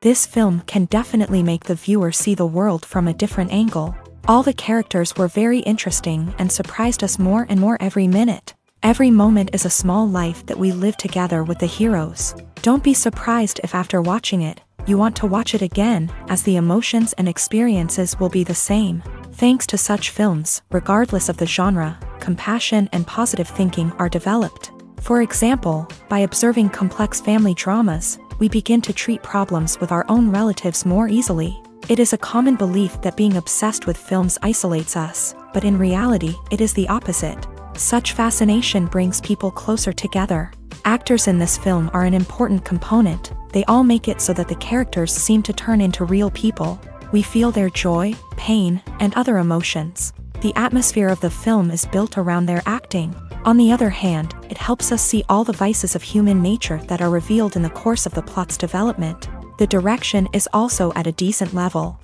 This film can definitely make the viewer see the world from a different angle. All the characters were very interesting and surprised us more and more every minute. Every moment is a small life that we live together with the heroes. Don't be surprised if after watching it, you want to watch it again, as the emotions and experiences will be the same. Thanks to such films, regardless of the genre, compassion and positive thinking are developed. For example, by observing complex family dramas, we begin to treat problems with our own relatives more easily. It is a common belief that being obsessed with films isolates us, but in reality, it is the opposite. Such fascination brings people closer together. Actors in this film are an important component. They all make it so that the characters seem to turn into real people. We feel their joy, pain, and other emotions. The atmosphere of the film is built around their acting. On the other hand, it helps us see all the vices of human nature that are revealed in the course of the plot's development. The direction is also at a decent level.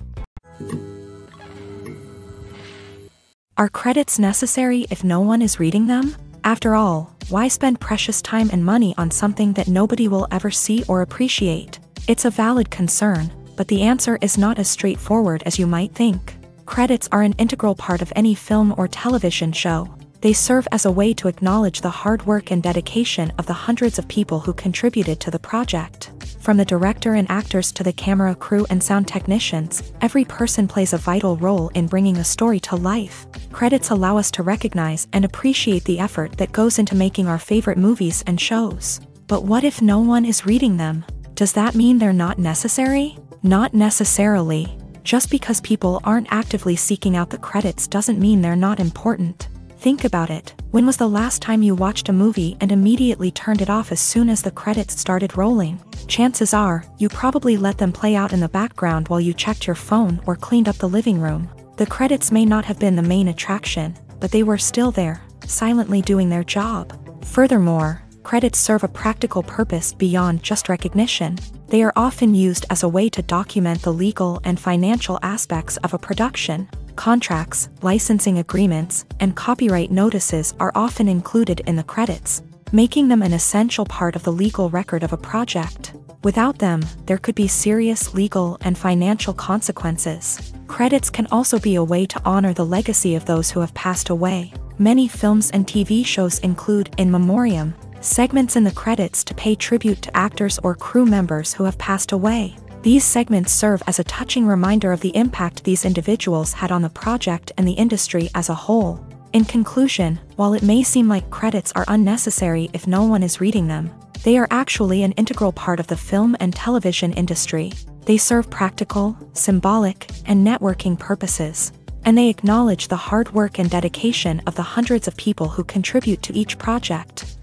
Are credits necessary if no one is reading them? After all, why spend precious time and money on something that nobody will ever see or appreciate? It's a valid concern, but the answer is not as straightforward as you might think. Credits are an integral part of any film or television show. They serve as a way to acknowledge the hard work and dedication of the hundreds of people who contributed to the project. From the director and actors to the camera crew and sound technicians, every person plays a vital role in bringing a story to life. Credits allow us to recognize and appreciate the effort that goes into making our favorite movies and shows. But what if no one is reading them? Does that mean they're not necessary? Not necessarily. Just because people aren't actively seeking out the credits doesn't mean they're not important. Think about it. When was the last time you watched a movie and immediately turned it off as soon as the credits started rolling? Chances are, you probably let them play out in the background while you checked your phone or cleaned up the living room. The credits may not have been the main attraction, but they were still there, silently doing their job. Furthermore, credits serve a practical purpose beyond just recognition. They are often used as a way to document the legal and financial aspects of a production. Contracts, licensing agreements, and copyright notices are often included in the credits, making them an essential part of the legal record of a project. Without them, there could be serious legal and financial consequences. Credits can also be a way to honor the legacy of those who have passed away. Many films and TV shows include in memoriam segments in the credits to pay tribute to actors or crew members who have passed away. These segments serve as a touching reminder of the impact these individuals had on the project and the industry as a whole. In conclusion, while it may seem like credits are unnecessary if no one is reading them, they are actually an integral part of the film and television industry. They serve practical, symbolic, and networking purposes, and they acknowledge the hard work and dedication of the hundreds of people who contribute to each project.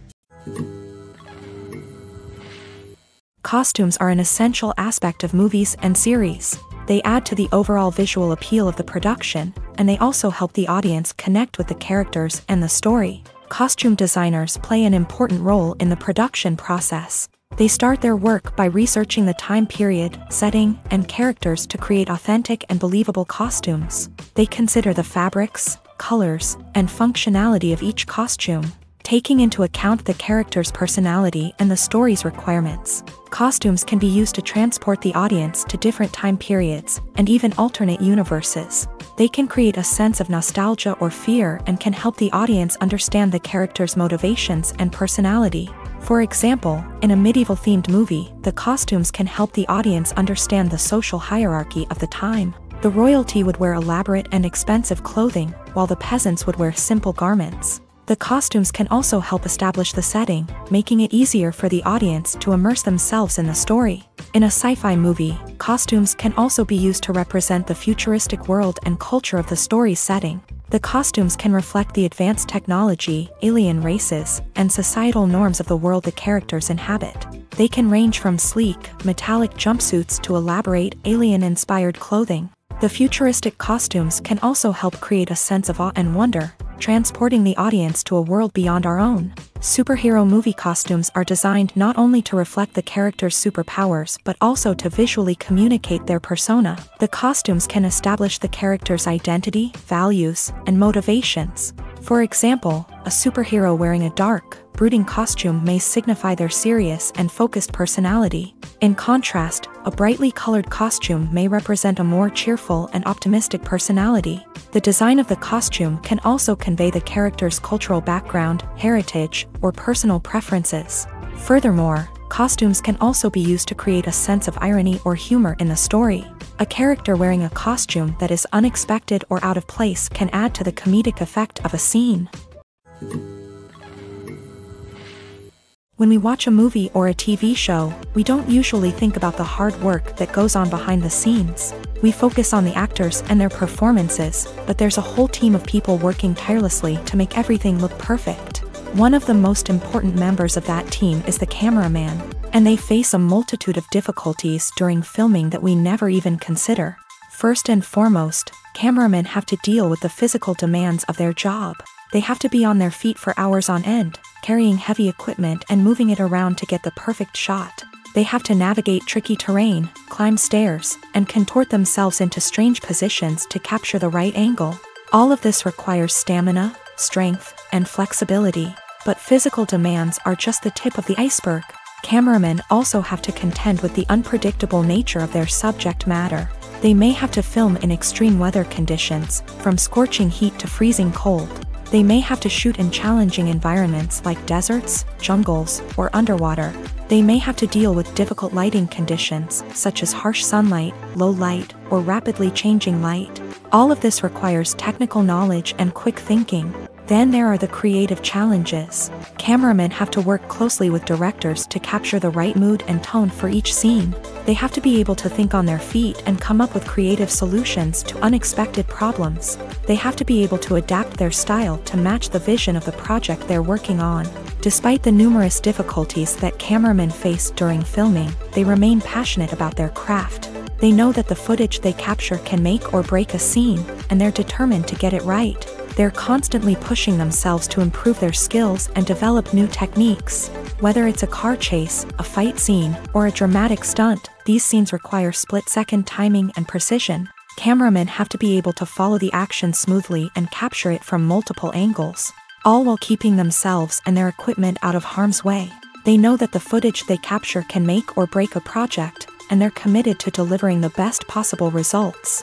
Costumes are an essential aspect of movies and series. They add to the overall visual appeal of the production, and they also help the audience connect with the characters and the story. Costume designers play an important role in the production process. They start their work by researching the time period, setting, and characters to create authentic and believable costumes. They consider the fabrics, colors, and functionality of each costume, taking into account the character's personality and the story's requirements. Costumes can be used to transport the audience to different time periods and even alternate universes. They can create a sense of nostalgia or fear and can help the audience understand the character's motivations and personality. For example, in a medieval-themed movie, the costumes can help the audience understand the social hierarchy of the time. The royalty would wear elaborate and expensive clothing, while the peasants would wear simple garments. The costumes can also help establish the setting, making it easier for the audience to immerse themselves in the story. In a sci-fi movie, costumes can also be used to represent the futuristic world and culture of the story's setting. The costumes can reflect the advanced technology, alien races, and societal norms of the world the characters inhabit. They can range from sleek, metallic jumpsuits to elaborate, alien-inspired clothing. The futuristic costumes can also help create a sense of awe and wonder, transporting the audience to a world beyond our own. Superhero movie costumes are designed not only to reflect the character's superpowers but also to visually communicate their persona. The costumes can establish the character's identity, values, and motivations. For example, a superhero wearing a dark, brooding costume may signify their serious and focused personality, In contrast, a brightly colored costume may represent a more cheerful and optimistic personality. The design of the costume can also convey the character's cultural background, heritage, or personal preferences. Furthermore, costumes can also be used to create a sense of irony or humor in the story. A character wearing a costume that is unexpected or out of place can add to the comedic effect of a scene. When we watch a movie or a TV show, we don't usually think about the hard work that goes on behind the scenes. We focus on the actors and their performances, but there's a whole team of people working tirelessly to make everything look perfect. One of the most important members of that team is the cameraman, and they face a multitude of difficulties during filming that we never even consider. First and foremost, cameramen have to deal with the physical demands of their job. They have to be on their feet for hours on end, carrying heavy equipment and moving it around to get the perfect shot. They have to navigate tricky terrain, climb stairs, and contort themselves into strange positions to capture the right angle. All of this requires stamina, strength, and flexibility. But physical demands are just the tip of the iceberg. Cameramen also have to contend with the unpredictable nature of their subject matter. They may have to film in extreme weather conditions, from scorching heat to freezing cold. They may have to shoot in challenging environments like deserts, jungles, or underwater. They may have to deal with difficult lighting conditions, such as harsh sunlight, low light, or rapidly changing light. All of this requires technical knowledge and quick thinking. Then there are the creative challenges. Cameramen have to work closely with directors to capture the right mood and tone for each scene. They have to be able to think on their feet and come up with creative solutions to unexpected problems. They have to be able to adapt their style to match the vision of the project they're working on. Despite the numerous difficulties that cameramen face during filming, they remain passionate about their craft. They know that the footage they capture can make or break a scene, and they're determined to get it right. They're constantly pushing themselves to improve their skills and develop new techniques. Whether it's a car chase, a fight scene, or a dramatic stunt, these scenes require split-second timing and precision. Cameramen have to be able to follow the action smoothly and capture it from multiple angles, all while keeping themselves and their equipment out of harm's way. They know that the footage they capture can make or break a project, and they're committed to delivering the best possible results.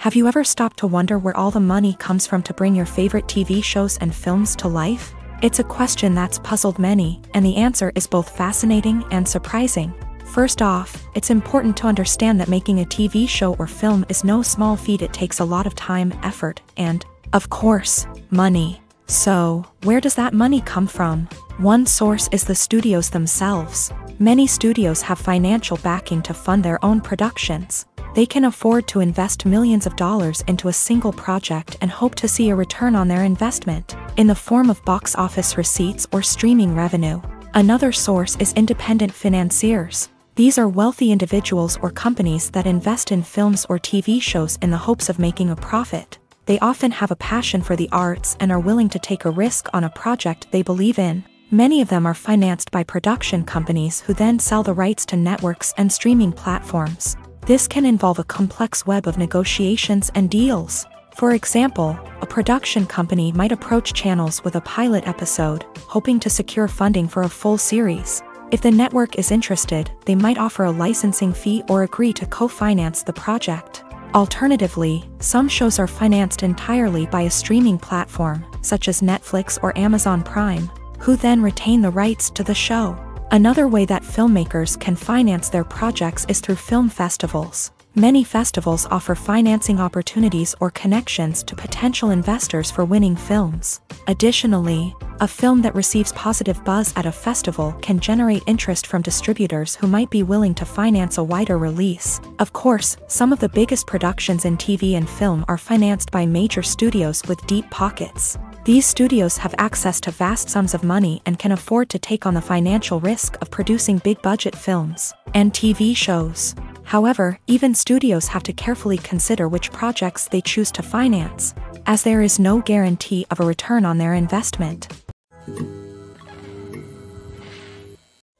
Have you ever stopped to wonder where all the money comes from to bring your favorite TV shows and films to life? It's a question that's puzzled many, and the answer is both fascinating and surprising. First off, it's important to understand that making a TV show or film is no small feat. It takes a lot of time, effort, and, of course, money. So, where does that money come from? One source is the studios themselves. Many studios have financial backing to fund their own productions. They can afford to invest millions of dollars into a single project and hope to see a return on their investment, in the form of box office receipts or streaming revenue. Another source is independent financiers. These are wealthy individuals or companies that invest in films or TV shows in the hopes of making a profit. They often have a passion for the arts and are willing to take a risk on a project they believe in. Many of them are financed by production companies who then sell the rights to networks and streaming platforms. This can involve a complex web of negotiations and deals. For example, a production company might approach channels with a pilot episode, hoping to secure funding for a full series. If the network is interested, they might offer a licensing fee or agree to co-finance the project. Alternatively, some shows are financed entirely by a streaming platform, such as Netflix or Amazon Prime, who then retain the rights to the show. Another way that filmmakers can finance their projects is through film festivals. Many festivals offer financing opportunities or connections to potential investors for winning films. Additionally, a film that receives positive buzz at a festival can generate interest from distributors who might be willing to finance a wider release. Of course, some of the biggest productions in TV and film are financed by major studios with deep pockets. These studios have access to vast sums of money and can afford to take on the financial risk of producing big-budget films and TV shows. However, even studios have to carefully consider which projects they choose to finance, as there is no guarantee of a return on their investment.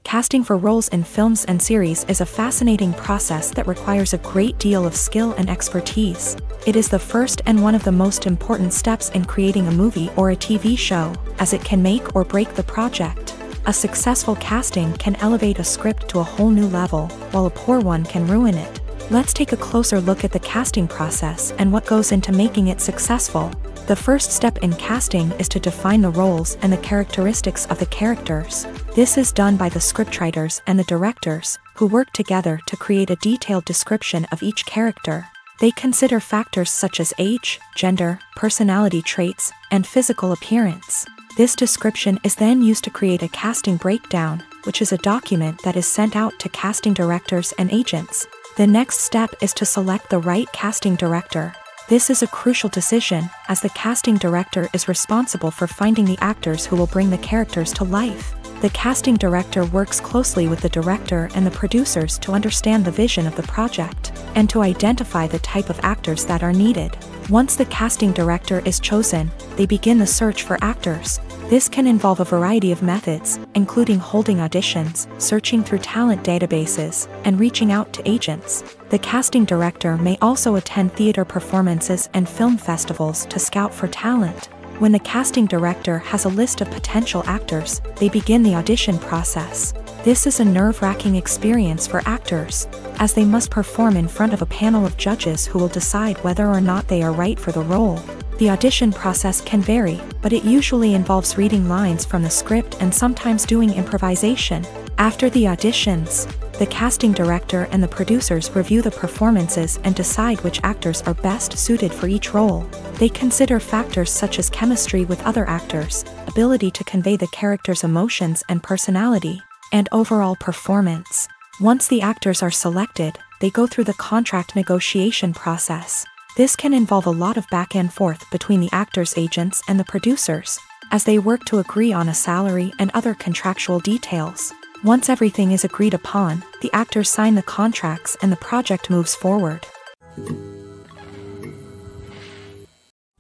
Casting for roles in films and series is a fascinating process that requires a great deal of skill and expertise. It is the first and one of the most important steps in creating a movie or a TV show, as it can make or break the project. A successful casting can elevate a script to a whole new level, while a poor one can ruin it. Let's take a closer look at the casting process and what goes into making it successful. The first step in casting is to define the roles and the characteristics of the characters. This is done by the scriptwriters and the directors, who work together to create a detailed description of each character. They consider factors such as age, gender, personality traits, and physical appearance. This description is then used to create a casting breakdown, which is a document that is sent out to casting directors and agents. The next step is to select the right casting director. This is a crucial decision, as the casting director is responsible for finding the actors who will bring the characters to life. The casting director works closely with the director and the producers to understand the vision of the project, and to identify the type of actors that are needed. Once the casting director is chosen, they begin the search for actors. This can involve a variety of methods, including holding auditions, searching through talent databases, and reaching out to agents. The casting director may also attend theater performances and film festivals to scout for talent. When the casting director has a list of potential actors, they begin the audition process. This is a nerve-wracking experience for actors, as they must perform in front of a panel of judges who will decide whether or not they are right for the role. The audition process can vary, but it usually involves reading lines from the script and sometimes doing improvisation. After the auditions, the casting director and the producers review the performances and decide which actors are best suited for each role. They consider factors such as chemistry with other actors, ability to convey the character's emotions and personality, and overall performance. Once the actors are selected, they go through the contract negotiation process. This can involve a lot of back and forth between the actors' agents and the producers, as they work to agree on a salary and other contractual details. Once everything is agreed upon, the actors sign the contracts and the project moves forward.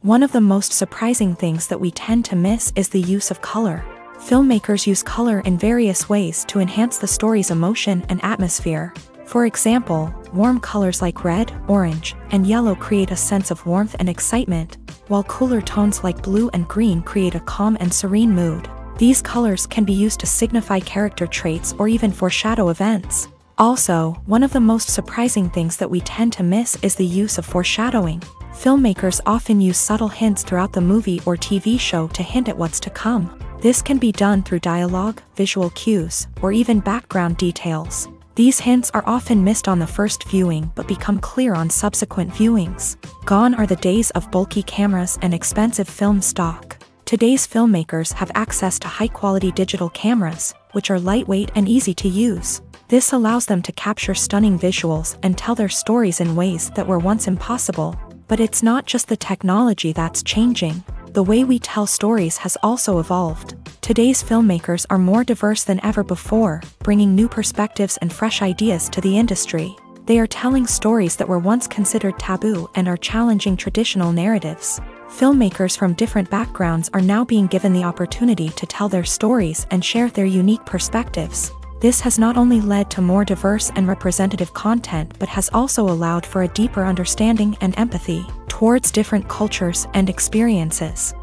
One of the most surprising things that we tend to miss is the use of color. Filmmakers use color in various ways to enhance the story's emotion and atmosphere. For example, warm colors like red, orange, and yellow create a sense of warmth and excitement, while cooler tones like blue and green create a calm and serene mood. These colors can be used to signify character traits or even foreshadow events. Also, one of the most surprising things that we tend to miss is the use of foreshadowing. Filmmakers often use subtle hints throughout the movie or TV show to hint at what's to come. This can be done through dialogue, visual cues, or even background details. These hints are often missed on the first viewing but become clear on subsequent viewings. Gone are the days of bulky cameras and expensive film stock. Today's filmmakers have access to high-quality digital cameras, which are lightweight and easy to use. This allows them to capture stunning visuals and tell their stories in ways that were once impossible. But it's not just the technology that's changing. The way we tell stories has also evolved. Today's filmmakers are more diverse than ever before, bringing new perspectives and fresh ideas to the industry. They are telling stories that were once considered taboo and are challenging traditional narratives. Filmmakers from different backgrounds are now being given the opportunity to tell their stories and share their unique perspectives. This has not only led to more diverse and representative content but has also allowed for a deeper understanding and empathy towards different cultures and experiences.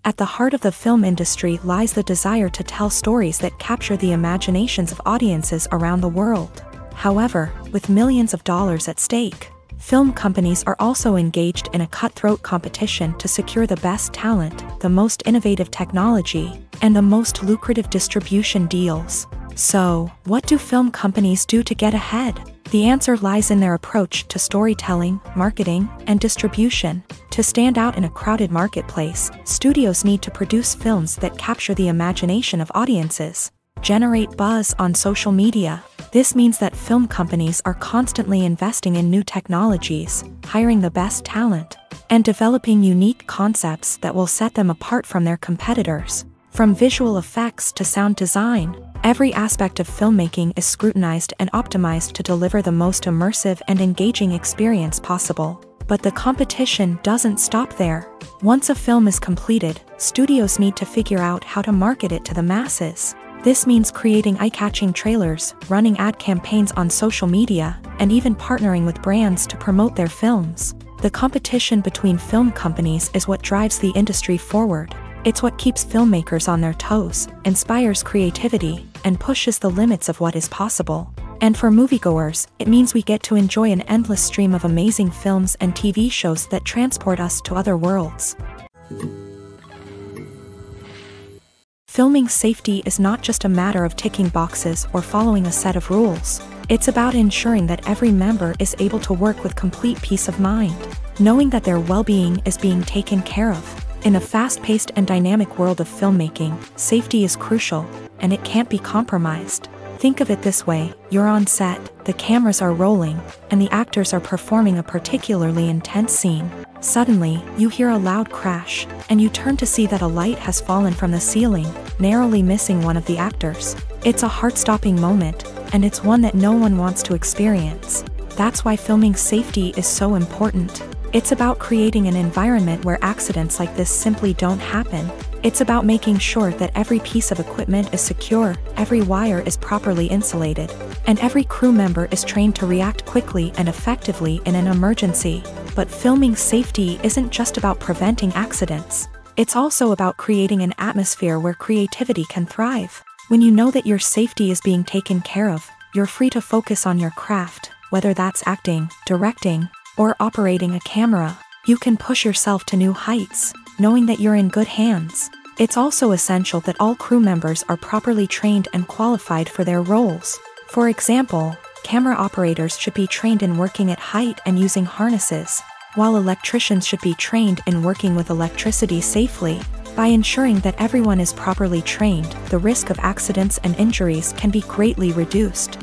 At the heart of the film industry lies the desire to tell stories that capture the imaginations of audiences around the world. However, with millions of dollars at stake, film companies are also engaged in a cutthroat competition to secure the best talent, the most innovative technology, and the most lucrative distribution deals. So, what do film companies do to get ahead? The answer lies in their approach to storytelling, marketing, and distribution. To stand out in a crowded marketplace, studios need to produce films that capture the imagination of audiences, generate buzz on social media. This means that film companies are constantly investing in new technologies, hiring the best talent, and developing unique concepts that will set them apart from their competitors. From visual effects to sound design, every aspect of filmmaking is scrutinized and optimized to deliver the most immersive and engaging experience possible. But the competition doesn't stop there. Once a film is completed, studios need to figure out how to market it to the masses. This means creating eye-catching trailers, running ad campaigns on social media, and even partnering with brands to promote their films. The competition between film companies is what drives the industry forward. It's what keeps filmmakers on their toes, inspires creativity, and pushes the limits of what is possible. And for moviegoers, it means we get to enjoy an endless stream of amazing films and TV shows that transport us to other worlds. Filming safety is not just a matter of ticking boxes or following a set of rules. It's about ensuring that every member is able to work with complete peace of mind, knowing that their well-being is being taken care of. In a fast-paced and dynamic world of filmmaking, safety is crucial, and it can't be compromised. Think of it this way: you're on set, the cameras are rolling, and the actors are performing a particularly intense scene. Suddenly, you hear a loud crash, and you turn to see that a light has fallen from the ceiling, narrowly missing one of the actors. It's a heart-stopping moment, and it's one that no one wants to experience. That's why filming safety is so important. It's about creating an environment where accidents like this simply don't happen. It's about making sure that every piece of equipment is secure, every wire is properly insulated, and every crew member is trained to react quickly and effectively in an emergency. But filming safety isn't just about preventing accidents. It's also about creating an atmosphere where creativity can thrive. When you know that your safety is being taken care of, you're free to focus on your craft, whether that's acting, directing, or operating a camera. You can push yourself to new heights, knowing that you're in good hands. It's also essential that all crew members are properly trained and qualified for their roles. For example, camera operators should be trained in working at height and using harnesses, while electricians should be trained in working with electricity safely. By ensuring that everyone is properly trained, the risk of accidents and injuries can be greatly reduced.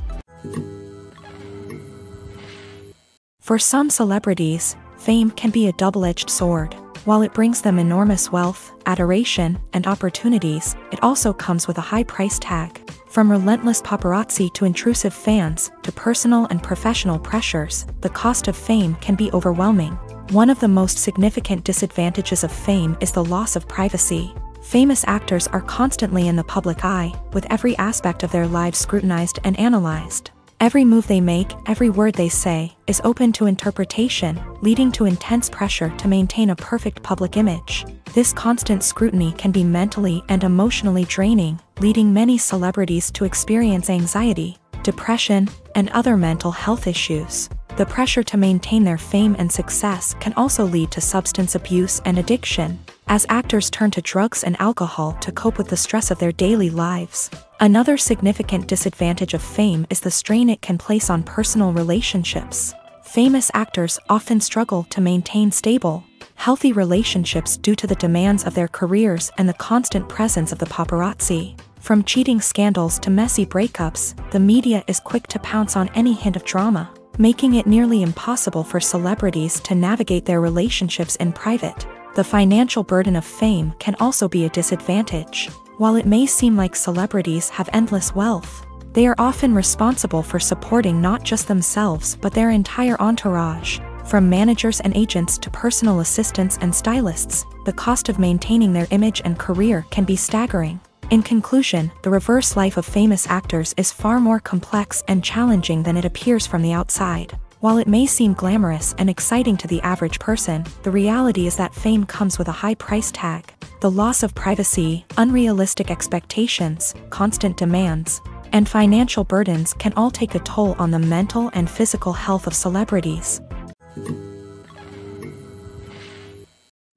For some celebrities, fame can be a double-edged sword. While it brings them enormous wealth, adoration, and opportunities, it also comes with a high price tag. From relentless paparazzi to intrusive fans, to personal and professional pressures, the cost of fame can be overwhelming. One of the most significant disadvantages of fame is the loss of privacy. Famous actors are constantly in the public eye, with every aspect of their lives scrutinized and analyzed. Every move they make, every word they say, is open to interpretation, leading to intense pressure to maintain a perfect public image. This constant scrutiny can be mentally and emotionally draining, leading many celebrities to experience anxiety, depression, and other mental health issues. The pressure to maintain their fame and success can also lead to substance abuse and addiction, as actors turn to drugs and alcohol to cope with the stress of their daily lives. Another significant disadvantage of fame is the strain it can place on personal relationships. Famous actors often struggle to maintain stable, healthy relationships due to the demands of their careers and the constant presence of the paparazzi. From cheating scandals to messy breakups, the media is quick to pounce on any hint of drama, making it nearly impossible for celebrities to navigate their relationships in private. The financial burden of fame can also be a disadvantage. While it may seem like celebrities have endless wealth, they are often responsible for supporting not just themselves but their entire entourage. From managers and agents to personal assistants and stylists, the cost of maintaining their image and career can be staggering. In conclusion, the reverse life of famous actors is far more complex and challenging than it appears from the outside. While it may seem glamorous and exciting to the average person, the reality is that fame comes with a high price tag. The loss of privacy, unrealistic expectations, constant demands, and financial burdens can all take a toll on the mental and physical health of celebrities.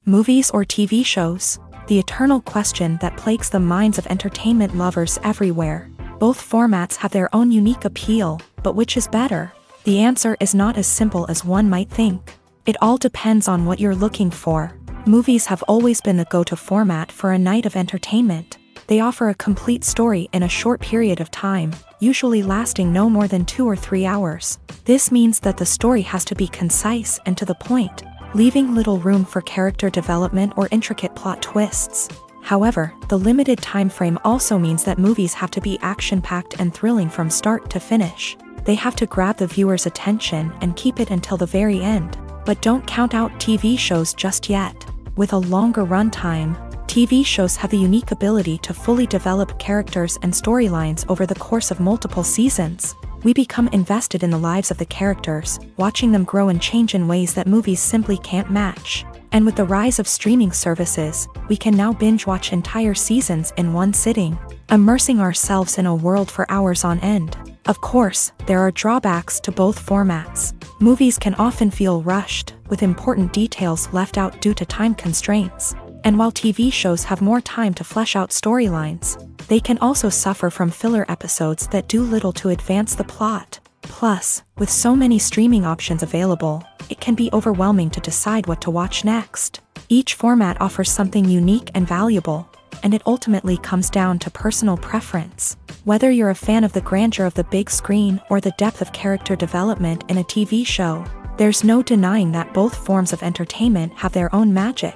Movies or TV shows? The eternal question that plagues the minds of entertainment lovers everywhere. Both formats have their own unique appeal, but which is better? The answer is not as simple as one might think. It all depends on what you're looking for. Movies have always been the go-to format for a night of entertainment. They offer a complete story in a short period of time, usually lasting no more than 2 or 3 hours. This means that the story has to be concise and to the point, leaving little room for character development or intricate plot twists. However, the limited time frame also means that movies have to be action-packed and thrilling from start to finish. They have to grab the viewer's attention and keep it until the very end. But don't count out TV shows just yet. With a longer runtime, TV shows have the unique ability to fully develop characters and storylines over the course of multiple seasons. We become invested in the lives of the characters, watching them grow and change in ways that movies simply can't match. And with the rise of streaming services, we can now binge-watch entire seasons in one sitting, immersing ourselves in a world for hours on end. Of course, there are drawbacks to both formats. Movies can often feel rushed, with important details left out due to time constraints. And while TV shows have more time to flesh out storylines, they can also suffer from filler episodes that do little to advance the plot. Plus, with so many streaming options available, it can be overwhelming to decide what to watch next. Each format offers something unique and valuable, and it ultimately comes down to personal preference. Whether you're a fan of the grandeur of the big screen or the depth of character development in a TV show, there's no denying that both forms of entertainment have their own magic.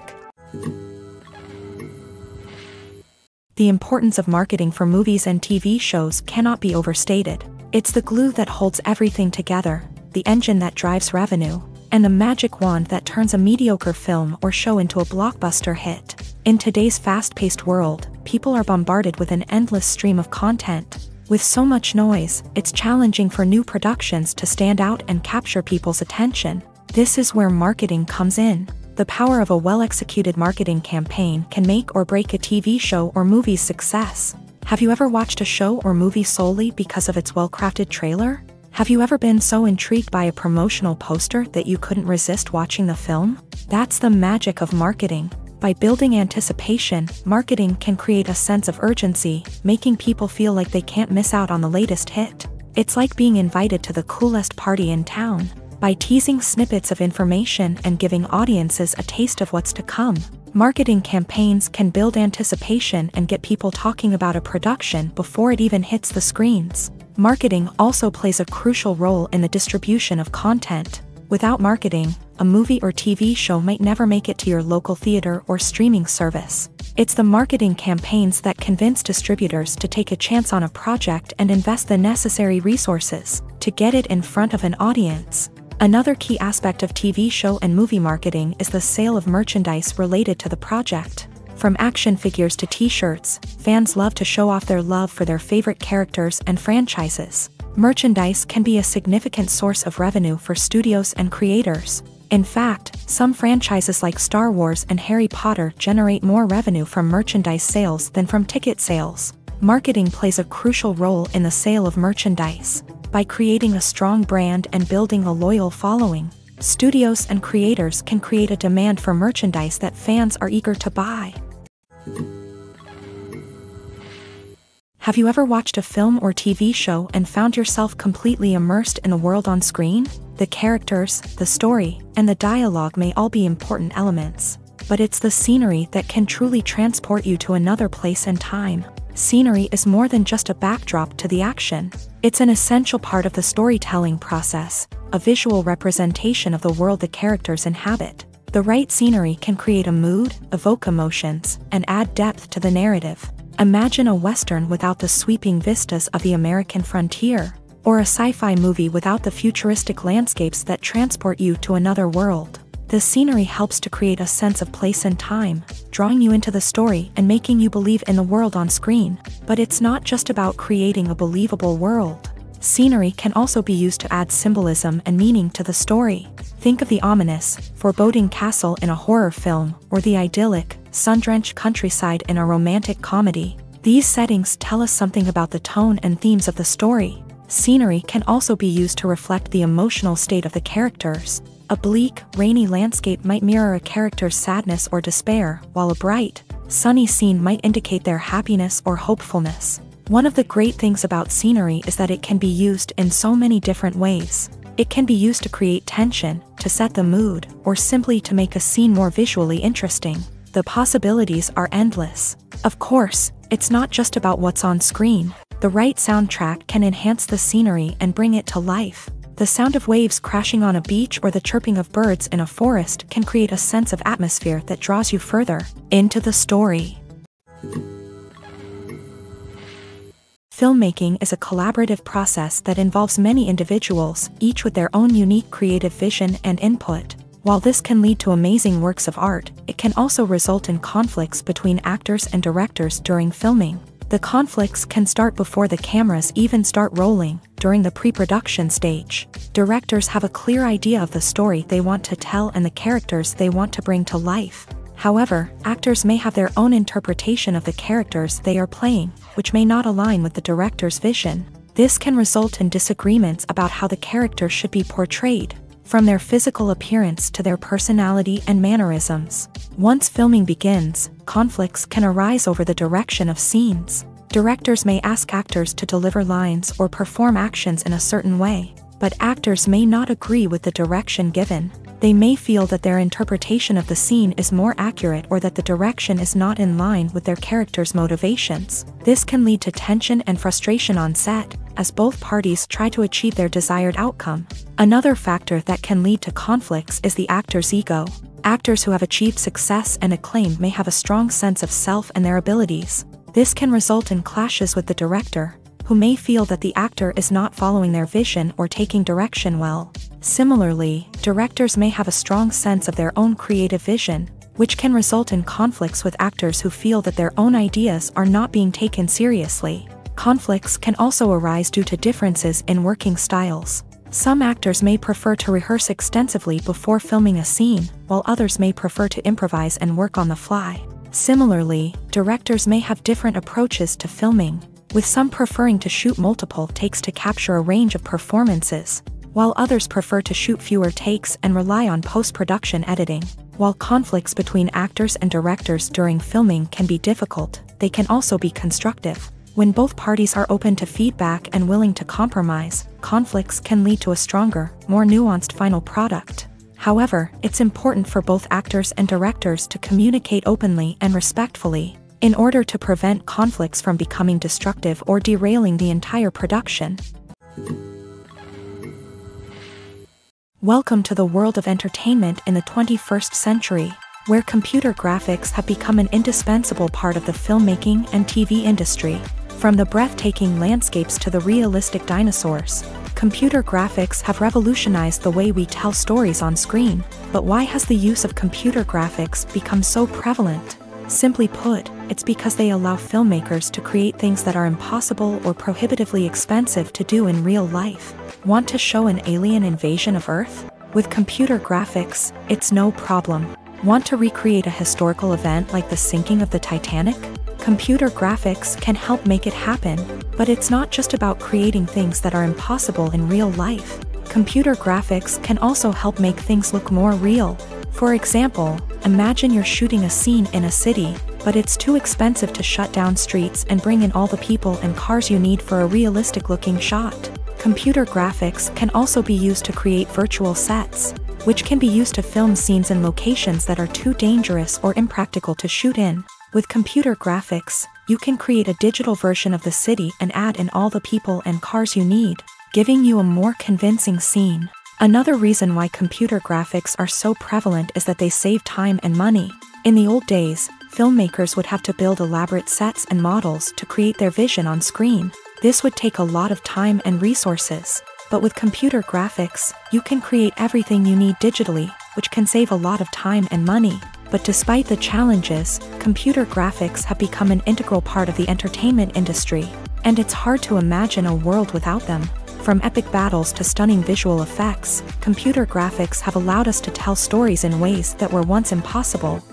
The importance of marketing for movies and TV shows cannot be overstated. It's the glue that holds everything together, the engine that drives revenue, and the magic wand that turns a mediocre film or show into a blockbuster hit. In today's fast-paced world, people are bombarded with an endless stream of content. With so much noise, it's challenging for new productions to stand out and capture people's attention. This is where marketing comes in. The power of a well-executed marketing campaign can make or break a TV show or movie's success. Have you ever watched a show or movie solely because of its well-crafted trailer? Have you ever been so intrigued by a promotional poster that you couldn't resist watching the film? That's the magic of marketing. By building anticipation, marketing can create a sense of urgency, making people feel like they can't miss out on the latest hit. It's like being invited to the coolest party in town. By teasing snippets of information and giving audiences a taste of what's to come, marketing campaigns can build anticipation and get people talking about a production before it even hits the screens. Marketing also plays a crucial role in the distribution of content. Without marketing, a movie or TV show might never make it to your local theater or streaming service. It's the marketing campaigns that convince distributors to take a chance on a project and invest the necessary resources to get it in front of an audience. Another key aspect of TV show and movie marketing is the sale of merchandise related to the project. From action figures to t-shirts, fans love to show off their love for their favorite characters and franchises. Merchandise can be a significant source of revenue for studios and creators. In fact, some franchises like Star Wars and Harry Potter generate more revenue from merchandise sales than from ticket sales. Marketing plays a crucial role in the sale of merchandise. By creating a strong brand and building a loyal following, studios and creators can create a demand for merchandise that fans are eager to buy. Have you ever watched a film or TV show and found yourself completely immersed in the world on screen? The characters, the story, and the dialogue may all be important elements, but it's the scenery that can truly transport you to another place and time. Scenery is more than just a backdrop to the action. It's an essential part of the storytelling process, a visual representation of the world the characters inhabit. The right scenery can create a mood, evoke emotions, and add depth to the narrative. Imagine a Western without the sweeping vistas of the American frontier, or a sci-fi movie without the futuristic landscapes that transport you to another world. The scenery helps to create a sense of place and time, drawing you into the story and making you believe in the world on screen. But it's not just about creating a believable world. Scenery can also be used to add symbolism and meaning to the story. Think of the ominous, foreboding castle in a horror film, or the idyllic, sun-drenched countryside in a romantic comedy. These settings tell us something about the tone and themes of the story. Scenery can also be used to reflect the emotional state of the characters. A bleak, rainy landscape might mirror a character's sadness or despair, while a bright, sunny scene might indicate their happiness or hopefulness. One of the great things about scenery is that it can be used in so many different ways. It can be used to create tension, to set the mood, or simply to make a scene more visually interesting. The possibilities are endless. Of course, it's not just about what's on screen. The right soundtrack can enhance the scenery and bring it to life. The sound of waves crashing on a beach or the chirping of birds in a forest can create a sense of atmosphere that draws you further into the story. Filmmaking is a collaborative process that involves many individuals, each with their own unique creative vision and input. While this can lead to amazing works of art, it can also result in conflicts between actors and directors during filming. The conflicts can start before the cameras even start rolling, during the pre-production stage. Directors have a clear idea of the story they want to tell and the characters they want to bring to life. However, actors may have their own interpretation of the characters they are playing, which may not align with the director's vision. This can result in disagreements about how the character should be portrayed, from their physical appearance to their personality and mannerisms. Once filming begins, conflicts can arise over the direction of scenes. Directors may ask actors to deliver lines or perform actions in a certain way, but actors may not agree with the direction given. They may feel that their interpretation of the scene is more accurate or that the direction is not in line with their character's motivations. This can lead to tension and frustration on set, as both parties try to achieve their desired outcome. Another factor that can lead to conflicts is the actor's ego. Actors who have achieved success and acclaim may have a strong sense of self and their abilities. This can result in clashes with the director, who may feel that the actor is not following their vision or taking direction well. Similarly, directors may have a strong sense of their own creative vision, which can result in conflicts with actors who feel that their own ideas are not being taken seriously. Conflicts can also arise due to differences in working styles. Some actors may prefer to rehearse extensively before filming a scene, while others may prefer to improvise and work on the fly. Similarly, directors may have different approaches to filming, with some preferring to shoot multiple takes to capture a range of performances, while others prefer to shoot fewer takes and rely on post-production editing. While conflicts between actors and directors during filming can be difficult, they can also be constructive. When both parties are open to feedback and willing to compromise, conflicts can lead to a stronger, more nuanced final product. However, it's important for both actors and directors to communicate openly and respectfully, in order to prevent conflicts from becoming destructive or derailing the entire production. Welcome to the world of entertainment in the 21st century, where computer graphics have become an indispensable part of the filmmaking and TV industry. From the breathtaking landscapes to the realistic dinosaurs, computer graphics have revolutionized the way we tell stories on screen. But why has the use of computer graphics become so prevalent? Simply put, it's because they allow filmmakers to create things that are impossible or prohibitively expensive to do in real life. Want to show an alien invasion of Earth? With computer graphics, it's no problem. Want to recreate a historical event like the sinking of the Titanic? Computer graphics can help make it happen, but it's not just about creating things that are impossible in real life. Computer graphics can also help make things look more real. For example, imagine you're shooting a scene in a city, but it's too expensive to shut down streets and bring in all the people and cars you need for a realistic-looking shot. Computer graphics can also be used to create virtual sets, which can be used to film scenes in locations that are too dangerous or impractical to shoot in. With computer graphics, you can create a digital version of the city and add in all the people and cars you need, giving you a more convincing scene. Another reason why computer graphics are so prevalent is that they save time and money. In the old days, filmmakers would have to build elaborate sets and models to create their vision on screen. This would take a lot of time and resources. But with computer graphics, you can create everything you need digitally, which can save a lot of time and money. But despite the challenges, computer graphics have become an integral part of the entertainment industry, and it's hard to imagine a world without them. From epic battles to stunning visual effects, computer graphics have allowed us to tell stories in ways that were once impossible.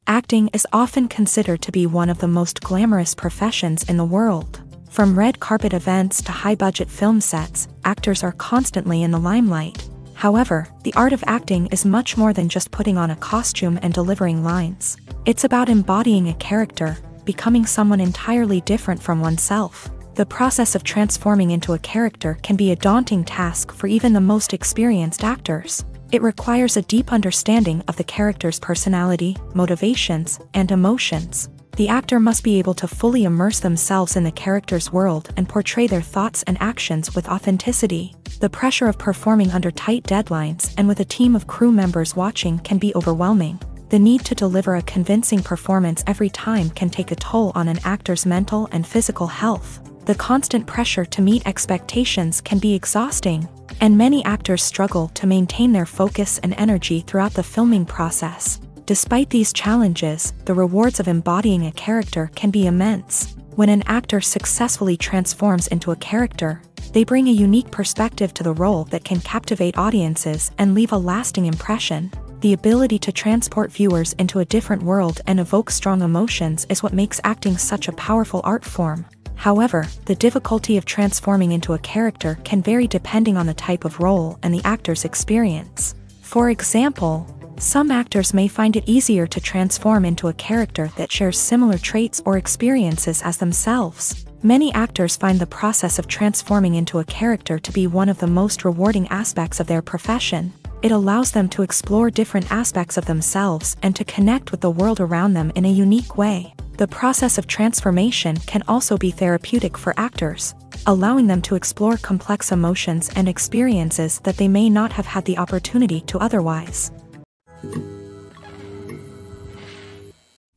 Acting is often considered to be one of the most glamorous professions in the world. From red carpet events to high-budget film sets, actors are constantly in the limelight. However, the art of acting is much more than just putting on a costume and delivering lines. It's about embodying a character, becoming someone entirely different from oneself. The process of transforming into a character can be a daunting task for even the most experienced actors. It requires a deep understanding of the character's personality, motivations, and emotions. The actor must be able to fully immerse themselves in the character's world and portray their thoughts and actions with authenticity. The pressure of performing under tight deadlines and with a team of crew members watching can be overwhelming. The need to deliver a convincing performance every time can take a toll on an actor's mental and physical health. The constant pressure to meet expectations can be exhausting, and many actors struggle to maintain their focus and energy throughout the filming process. Despite these challenges, the rewards of embodying a character can be immense. When an actor successfully transforms into a character, they bring a unique perspective to the role that can captivate audiences and leave a lasting impression. The ability to transport viewers into a different world and evoke strong emotions is what makes acting such a powerful art form. However, the difficulty of transforming into a character can vary depending on the type of role and the actor's experience. For example, some actors may find it easier to transform into a character that shares similar traits or experiences as themselves. Many actors find the process of transforming into a character to be one of the most rewarding aspects of their profession. It allows them to explore different aspects of themselves and to connect with the world around them in a unique way. The process of transformation can also be therapeutic for actors, allowing them to explore complex emotions and experiences that they may not have had the opportunity to otherwise.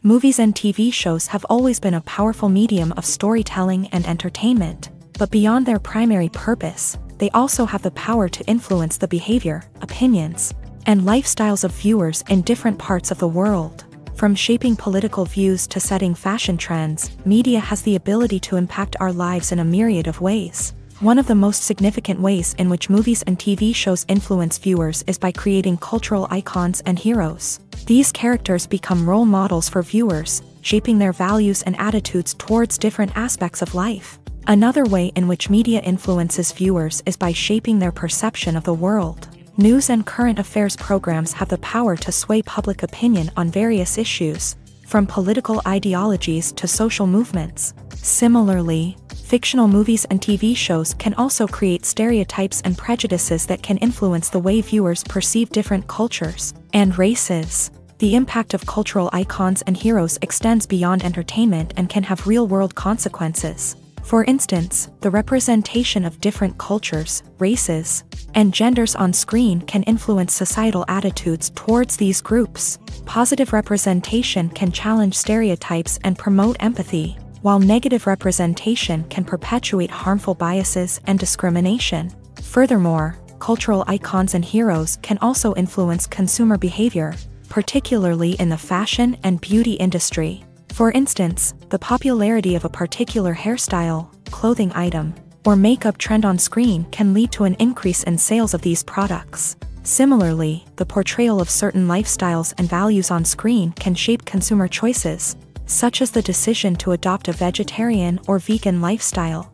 Movies and TV shows have always been a powerful medium of storytelling and entertainment, but beyond their primary purpose, they also have the power to influence the behavior, opinions, and lifestyles of viewers in different parts of the world. From shaping political views to setting fashion trends, media has the ability to impact our lives in a myriad of ways. One of the most significant ways in which movies and TV shows influence viewers is by creating cultural icons and heroes. These characters become role models for viewers, shaping their values and attitudes towards different aspects of life. Another way in which media influences viewers is by shaping their perception of the world. News and current affairs programs have the power to sway public opinion on various issues, from political ideologies to social movements. Similarly, fictional movies and TV shows can also create stereotypes and prejudices that can influence the way viewers perceive different cultures and races. The impact of cultural icons and heroes extends beyond entertainment and can have real-world consequences. For instance, the representation of different cultures, races, and genders on screen can influence societal attitudes towards these groups. Positive representation can challenge stereotypes and promote empathy, while negative representation can perpetuate harmful biases and discrimination. Furthermore, cultural icons and heroes can also influence consumer behavior, particularly in the fashion and beauty industry. For instance, the popularity of a particular hairstyle, clothing item, or makeup trend on screen can lead to an increase in sales of these products. Similarly, the portrayal of certain lifestyles and values on screen can shape consumer choices, such as the decision to adopt a vegetarian or vegan lifestyle.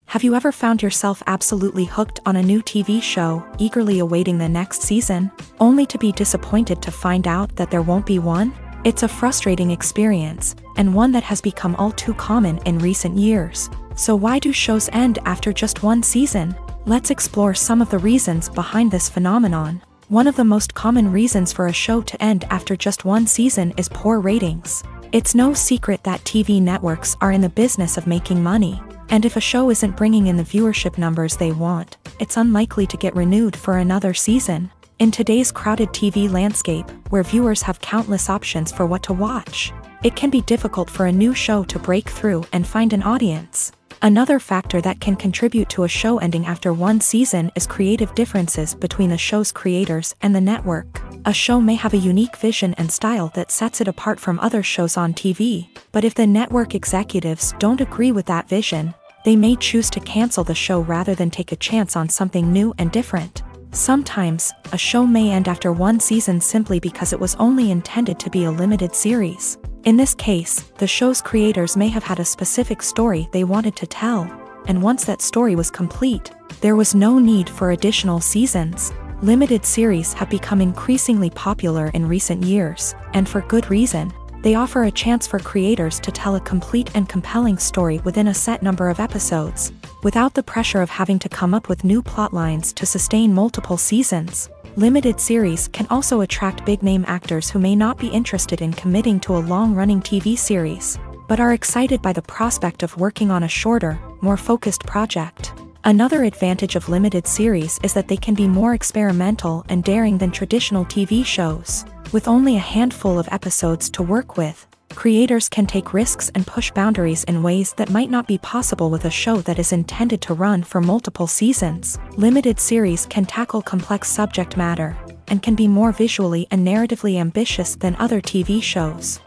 Have you ever found yourself absolutely hooked on a new TV show, eagerly awaiting the next season, only to be disappointed to find out that there won't be one? It's a frustrating experience, and one that has become all too common in recent years. So why do shows end after just one season? Let's explore some of the reasons behind this phenomenon. One of the most common reasons for a show to end after just one season is poor ratings. It's no secret that TV networks are in the business of making money. And if a show isn't bringing in the viewership numbers they want, it's unlikely to get renewed for another season. In today's crowded TV landscape, where viewers have countless options for what to watch, it can be difficult for a new show to break through and find an audience. Another factor that can contribute to a show ending after one season is creative differences between the show's creators and the network. A show may have a unique vision and style that sets it apart from other shows on TV, but if the network executives don't agree with that vision, they may choose to cancel the show rather than take a chance on something new and different. Sometimes, a show may end after one season simply because it was only intended to be a limited series. In this case, the show's creators may have had a specific story they wanted to tell, and once that story was complete, there was no need for additional seasons. Limited series have become increasingly popular in recent years, and for good reason. They offer a chance for creators to tell a complete and compelling story within a set number of episodes, without the pressure of having to come up with new plot lines to sustain multiple seasons. Limited series can also attract big-name actors who may not be interested in committing to a long-running TV series, but are excited by the prospect of working on a shorter, more focused project. Another advantage of limited series is that they can be more experimental and daring than traditional TV shows. With only a handful of episodes to work with, creators can take risks and push boundaries in ways that might not be possible with a show that is intended to run for multiple seasons. Limited series can tackle complex subject matter, and can be more visually and narratively ambitious than other TV shows.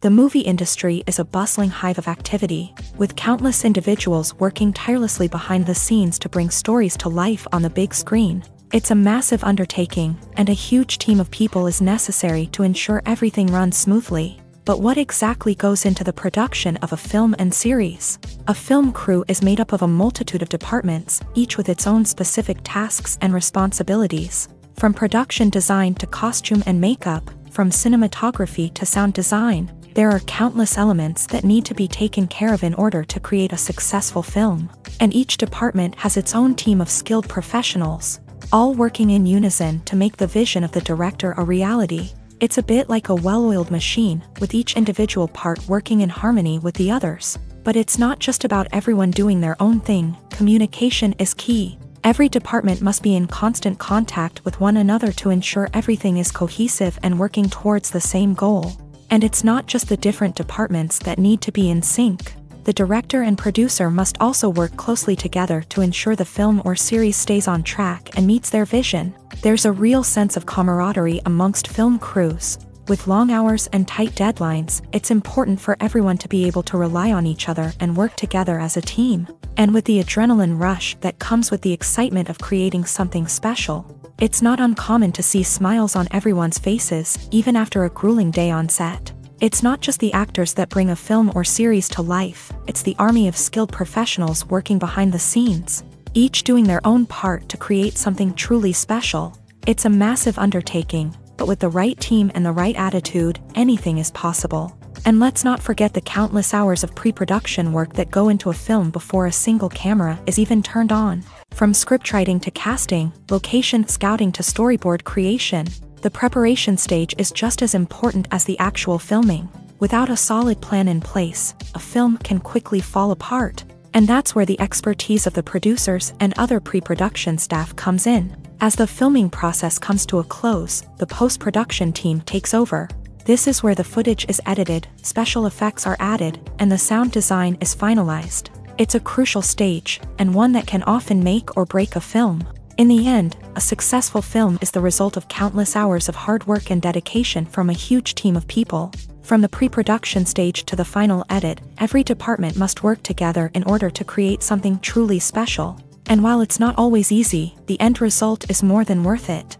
The movie industry is a bustling hive of activity, with countless individuals working tirelessly behind the scenes to bring stories to life on the big screen. It's a massive undertaking, and a huge team of people is necessary to ensure everything runs smoothly. But what exactly goes into the production of a film and series? A film crew is made up of a multitude of departments, each with its own specific tasks and responsibilities. From production design to costume and makeup, from cinematography to sound design, there are countless elements that need to be taken care of in order to create a successful film. And each department has its own team of skilled professionals, all working in unison to make the vision of the director a reality. It's a bit like a well-oiled machine, with each individual part working in harmony with the others. But it's not just about everyone doing their own thing. Communication is key. Every department must be in constant contact with one another to ensure everything is cohesive and working towards the same goal. And it's not just the different departments that need to be in sync. The director and producer must also work closely together to ensure the film or series stays on track and meets their vision. There's a real sense of camaraderie amongst film crews. With long hours and tight deadlines, it's important for everyone to be able to rely on each other and work together as a team. And with the adrenaline rush that comes with the excitement of creating something special, it's not uncommon to see smiles on everyone's faces, even after a grueling day on set. It's not just the actors that bring a film or series to life, it's the army of skilled professionals working behind the scenes, each doing their own part to create something truly special. It's a massive undertaking, but with the right team and the right attitude, anything is possible. And let's not forget the countless hours of pre-production work that go into a film before a single camera is even turned on. From scriptwriting to casting, location scouting to storyboard creation, the preparation stage is just as important as the actual filming. Without a solid plan in place, a film can quickly fall apart. And that's where the expertise of the producers and other pre-production staff comes in. As the filming process comes to a close, the post-production team takes over. This is where the footage is edited, special effects are added, and the sound design is finalized. It's a crucial stage, and one that can often make or break a film. In the end, a successful film is the result of countless hours of hard work and dedication from a huge team of people. From the pre-production stage to the final edit, every department must work together in order to create something truly special. And while it's not always easy, the end result is more than worth it.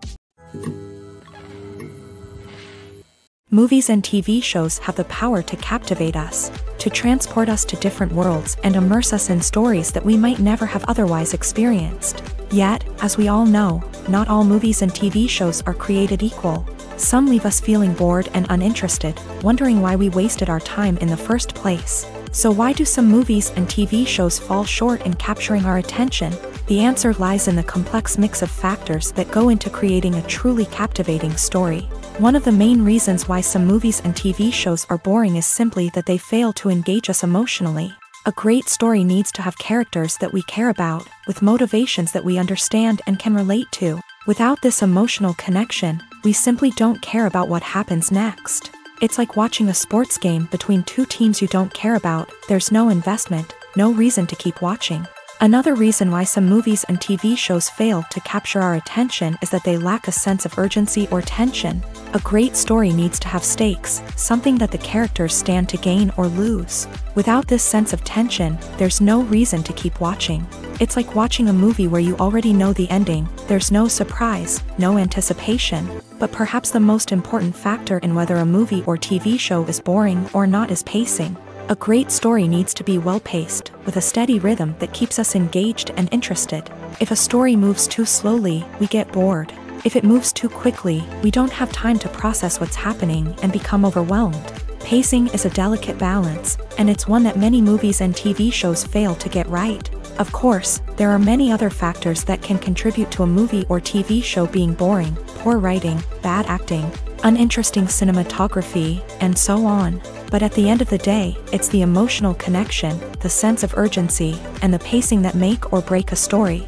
Movies and TV shows have the power to captivate us, to transport us to different worlds and immerse us in stories that we might never have otherwise experienced. Yet, as we all know, not all movies and TV shows are created equal. Some leave us feeling bored and uninterested, wondering why we wasted our time in the first place. So why do some movies and TV shows fall short in capturing our attention? The answer lies in the complex mix of factors that go into creating a truly captivating story. One of the main reasons why some movies and TV shows are boring is simply that they fail to engage us emotionally. A great story needs to have characters that we care about, with motivations that we understand and can relate to. Without this emotional connection, we simply don't care about what happens next. It's like watching a sports game between two teams you don't care about. There's no investment, no reason to keep watching. Another reason why some movies and TV shows fail to capture our attention is that they lack a sense of urgency or tension. A great story needs to have stakes, something that the characters stand to gain or lose. Without this sense of tension, there's no reason to keep watching. It's like watching a movie where you already know the ending. There's no surprise, no anticipation. But perhaps the most important factor in whether a movie or TV show is boring or not is pacing. A great story needs to be well-paced, with a steady rhythm that keeps us engaged and interested. If a story moves too slowly, we get bored. If it moves too quickly, we don't have time to process what's happening and become overwhelmed. Pacing is a delicate balance, and it's one that many movies and TV shows fail to get right. Of course, there are many other factors that can contribute to a movie or TV show being boring: poor writing, bad acting, uninteresting cinematography, and so on. But at the end of the day, it's the emotional connection, the sense of urgency, and the pacing that make or break a story.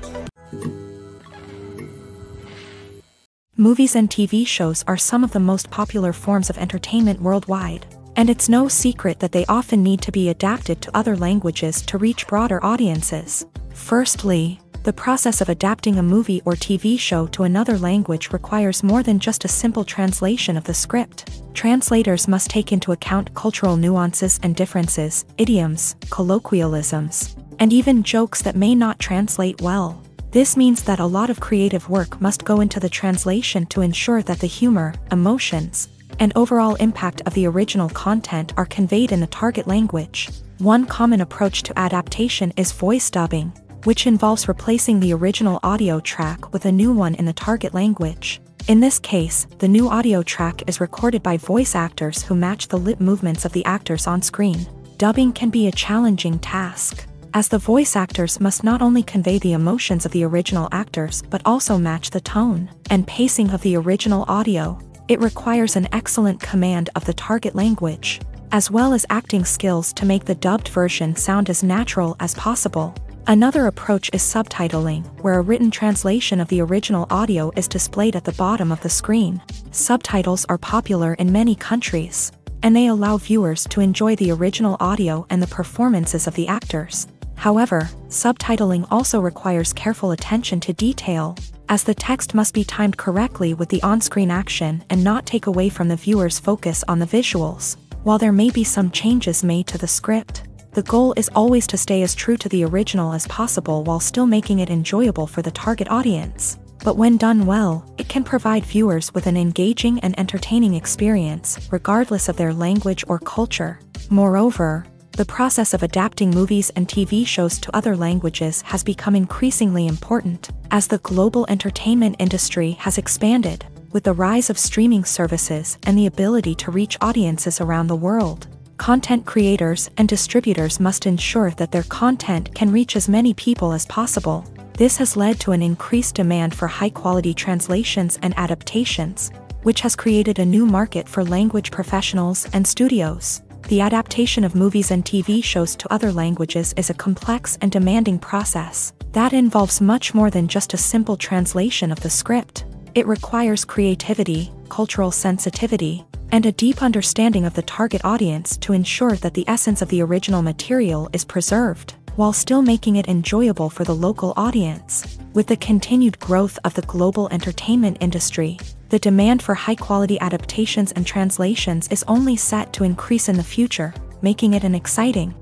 Movies and TV shows are some of the most popular forms of entertainment worldwide, and it's no secret that they often need to be adapted to other languages to reach broader audiences. Firstly, The process of adapting a movie or TV show to another language requires more than just a simple translation of the script. Translators must take into account cultural nuances and differences, idioms, colloquialisms, and even jokes that may not translate well. This means that a lot of creative work must go into the translation to ensure that the humor, emotions, and overall impact of the original content are conveyed in the target language. One common approach to adaptation is voice dubbing, which involves replacing the original audio track with a new one in the target language. In this case, the new audio track is recorded by voice actors who match the lip movements of the actors on screen. Dubbing can be a challenging task, as the voice actors must not only convey the emotions of the original actors but also match the tone and pacing of the original audio. It requires an excellent command of the target language, as well as acting skills to make the dubbed version sound as natural as possible. Another approach is subtitling, where a written translation of the original audio is displayed at the bottom of the screen. Subtitles are popular in many countries, and they allow viewers to enjoy the original audio and the performances of the actors. However, subtitling also requires careful attention to detail, as the text must be timed correctly with the on-screen action and not take away from the viewer's focus on the visuals. While there may be some changes made to the script, the goal is always to stay as true to the original as possible while still making it enjoyable for the target audience. But when done well, it can provide viewers with an engaging and entertaining experience, regardless of their language or culture. Moreover, the process of adapting movies and TV shows to other languages has become increasingly important, as the global entertainment industry has expanded, with the rise of streaming services and the ability to reach audiences around the world. Content creators and distributors must ensure that their content can reach as many people as possible. This has led to an increased demand for high-quality translations and adaptations, which has created a new market for language professionals and studios. The adaptation of movies and TV shows to other languages is a complex and demanding process that involves much more than just a simple translation of the script. It requires creativity, cultural sensitivity, and a deep understanding of the target audience to ensure that the essence of the original material is preserved, while still making it enjoyable for the local audience. With the continued growth of the global entertainment industry, the demand for high-quality adaptations and translations is only set to increase in the future, making it an exciting.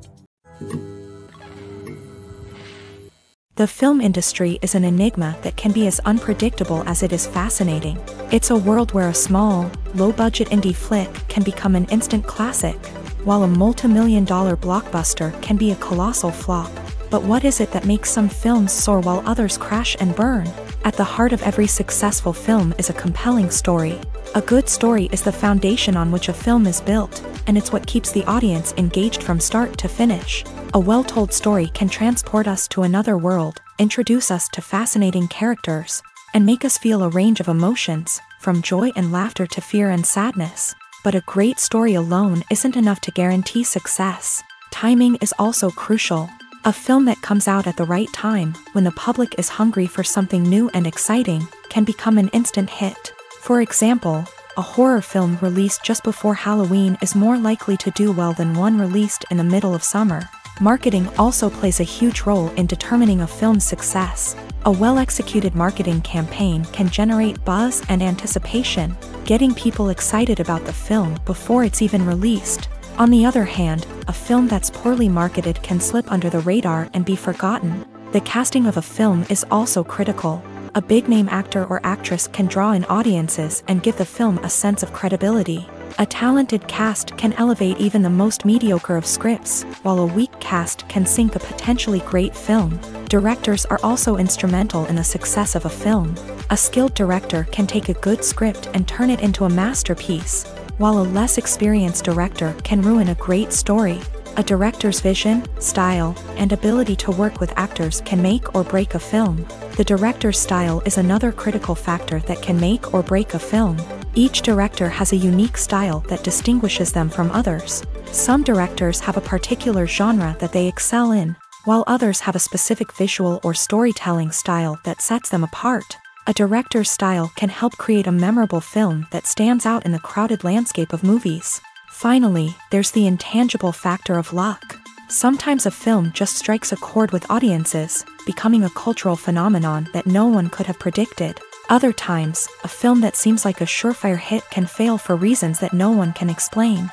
The film industry is an enigma that can be as unpredictable as it is fascinating. It's a world where a small, low-budget indie flick can become an instant classic, while a multi-million-dollar blockbuster can be a colossal flop. But what is it that makes some films soar while others crash and burn? At the heart of every successful film is a compelling story. A good story is the foundation on which a film is built, and it's what keeps the audience engaged from start to finish. A well-told story can transport us to another world, introduce us to fascinating characters, and make us feel a range of emotions, from joy and laughter to fear and sadness. But a great story alone isn't enough to guarantee success. Timing is also crucial. A film that comes out at the right time, when the public is hungry for something new and exciting, can become an instant hit. For example, a horror film released just before Halloween is more likely to do well than one released in the middle of summer. Marketing also plays a huge role in determining a film's success. A well-executed marketing campaign can generate buzz and anticipation, getting people excited about the film before it's even released. On the other hand, a film that's poorly marketed can slip under the radar and be forgotten. The casting of a film is also critical. A big-name actor or actress can draw in audiences and give the film a sense of credibility. A talented cast can elevate even the most mediocre of scripts, while a weak cast can sink a potentially great film. Directors are also instrumental in the success of a film. A skilled director can take a good script and turn it into a masterpiece, while a less experienced director can ruin a great story. A director's vision, style, and ability to work with actors can make or break a film. The director's style is another critical factor that can make or break a film. Each director has a unique style that distinguishes them from others. Some directors have a particular genre that they excel in, while others have a specific visual or storytelling style that sets them apart. A director's style can help create a memorable film that stands out in the crowded landscape of movies. Finally, there's the intangible factor of luck. Sometimes a film just strikes a chord with audiences, becoming a cultural phenomenon that no one could have predicted. Other times, a film that seems like a surefire hit can fail for reasons that no one can explain.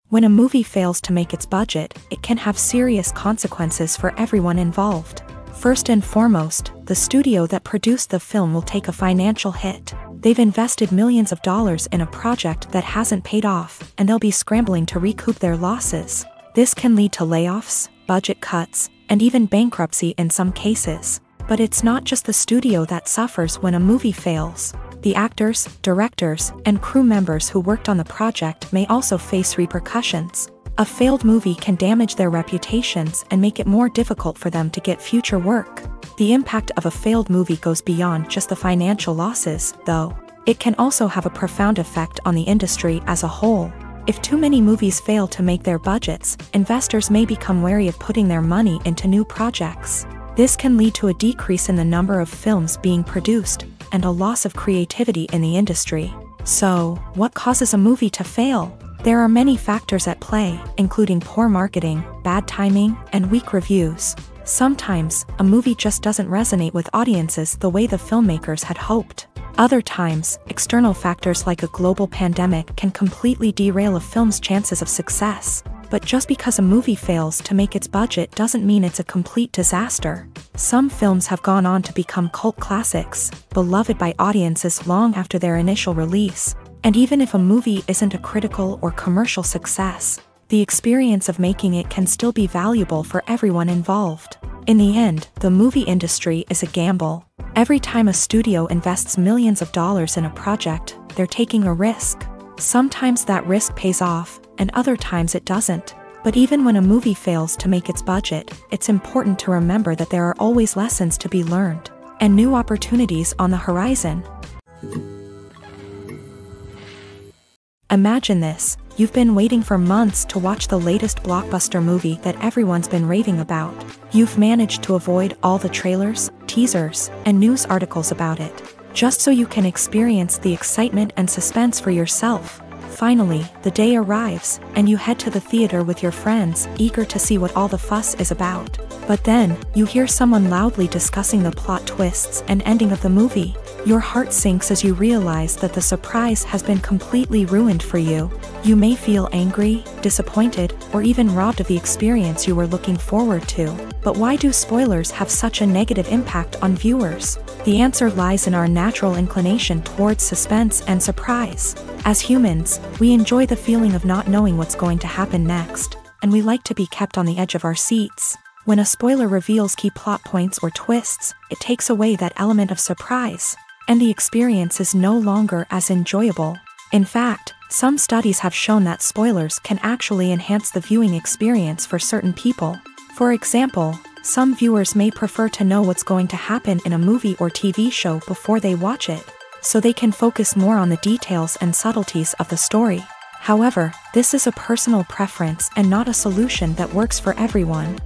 When a movie fails to make its budget, it can have serious consequences for everyone involved. First and foremost, the studio that produced the film will take a financial hit. They've invested millions of dollars in a project that hasn't paid off, and they'll be scrambling to recoup their losses. This can lead to layoffs, budget cuts, and even bankruptcy in some cases. But it's not just the studio that suffers when a movie fails. The actors, directors, and crew members who worked on the project may also face repercussions. A failed movie can damage their reputations and make it more difficult for them to get future work. The impact of a failed movie goes beyond just the financial losses, though. It can also have a profound effect on the industry as a whole. If too many movies fail to make their budgets, investors may become wary of putting their money into new projects. This can lead to a decrease in the number of films being produced, and a loss of creativity in the industry. So, what causes a movie to fail? There are many factors at play, including poor marketing, bad timing, and weak reviews. Sometimes, a movie just doesn't resonate with audiences the way the filmmakers had hoped. Other times, external factors like a global pandemic can completely derail a film's chances of success. But just because a movie fails to make its budget doesn't mean it's a complete disaster. Some films have gone on to become cult classics, beloved by audiences long after their initial release. And even if a movie isn't a critical or commercial success, the experience of making it can still be valuable for everyone involved. In the end, the movie industry is a gamble. Every time a studio invests millions of dollars in a project, they're taking a risk. Sometimes that risk pays off, and other times it doesn't. But even when a movie fails to make its budget, it's important to remember that there are always lessons to be learned, and new opportunities on the horizon. Imagine this: you've been waiting for months to watch the latest blockbuster movie that everyone's been raving about. You've managed to avoid all the trailers, teasers, and news articles about it, just so you can experience the excitement and suspense for yourself. Finally, the day arrives, and you head to the theater with your friends, eager to see what all the fuss is about. But then, you hear someone loudly discussing the plot twists and ending of the movie. Your heart sinks as you realize that the surprise has been completely ruined for you. You may feel angry, disappointed, or even robbed of the experience you were looking forward to. But why do spoilers have such a negative impact on viewers? The answer lies in our natural inclination towards suspense and surprise. As humans, we enjoy the feeling of not knowing what's going to happen next, and we like to be kept on the edge of our seats. When a spoiler reveals key plot points or twists, it takes away that element of surprise, and the experience is no longer as enjoyable. In fact, some studies have shown that spoilers can actually enhance the viewing experience for certain people. For example, some viewers may prefer to know what's going to happen in a movie or TV show before they watch it, so they can focus more on the details and subtleties of the story. However, this is a personal preference and not a solution that works for everyone.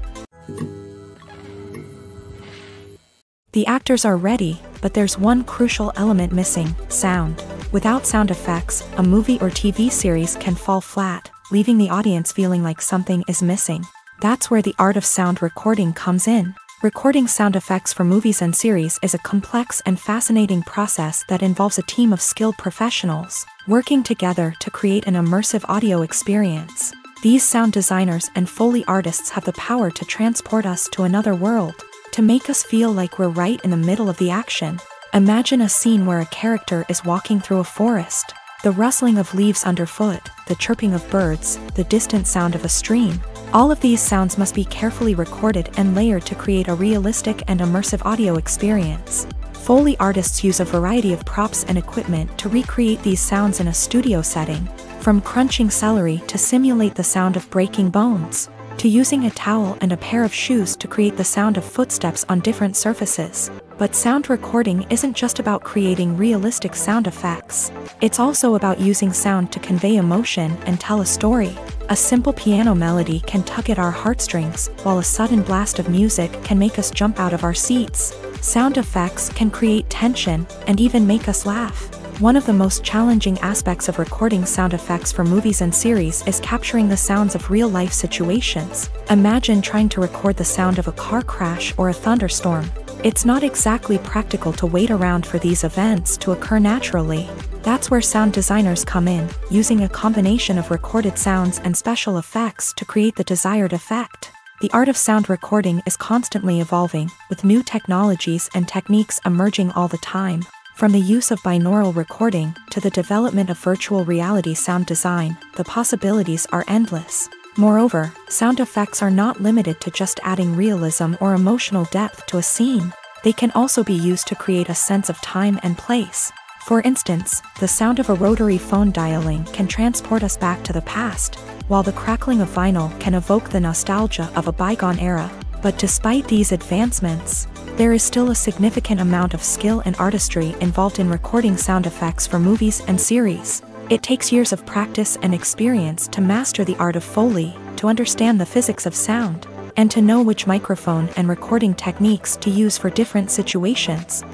The actors are ready, but there's one crucial element missing: sound. Without sound effects, a movie or TV series can fall flat, leaving the audience feeling like something is missing. That's where the art of sound recording comes in. Recording sound effects for movies and series is a complex and fascinating process that involves a team of skilled professionals working together to create an immersive audio experience. These sound designers and Foley artists have the power to transport us to another world, to make us feel like we're right in the middle of the action. Imagine a scene where a character is walking through a forest. The rustling of leaves underfoot, the chirping of birds, the distant sound of a stream. All of these sounds must be carefully recorded and layered to create a realistic and immersive audio experience. Foley artists use a variety of props and equipment to recreate these sounds in a studio setting, from crunching celery to simulate the sound of breaking bones, to using a towel and a pair of shoes to create the sound of footsteps on different surfaces. But sound recording isn't just about creating realistic sound effects. It's also about using sound to convey emotion and tell a story. A simple piano melody can tug at our heartstrings, while a sudden blast of music can make us jump out of our seats. Sound effects can create tension and even make us laugh. One of the most challenging aspects of recording sound effects for movies and series is capturing the sounds of real-life situations. Imagine trying to record the sound of a car crash or a thunderstorm. It's not exactly practical to wait around for these events to occur naturally. That's where sound designers come in, using a combination of recorded sounds and special effects to create the desired effect. The art of sound recording is constantly evolving, with new technologies and techniques emerging all the time. From the use of binaural recording to the development of virtual reality sound design, the possibilities are endless. Moreover, sound effects are not limited to just adding realism or emotional depth to a scene. They can also be used to create a sense of time and place. For instance, the sound of a rotary phone dialing can transport us back to the past, while the crackling of vinyl can evoke the nostalgia of a bygone era. But despite these advancements, there is still a significant amount of skill and artistry involved in recording sound effects for movies and series. It takes years of practice and experience to master the art of Foley, to understand the physics of sound, and to know which microphone and recording techniques to use for different situations.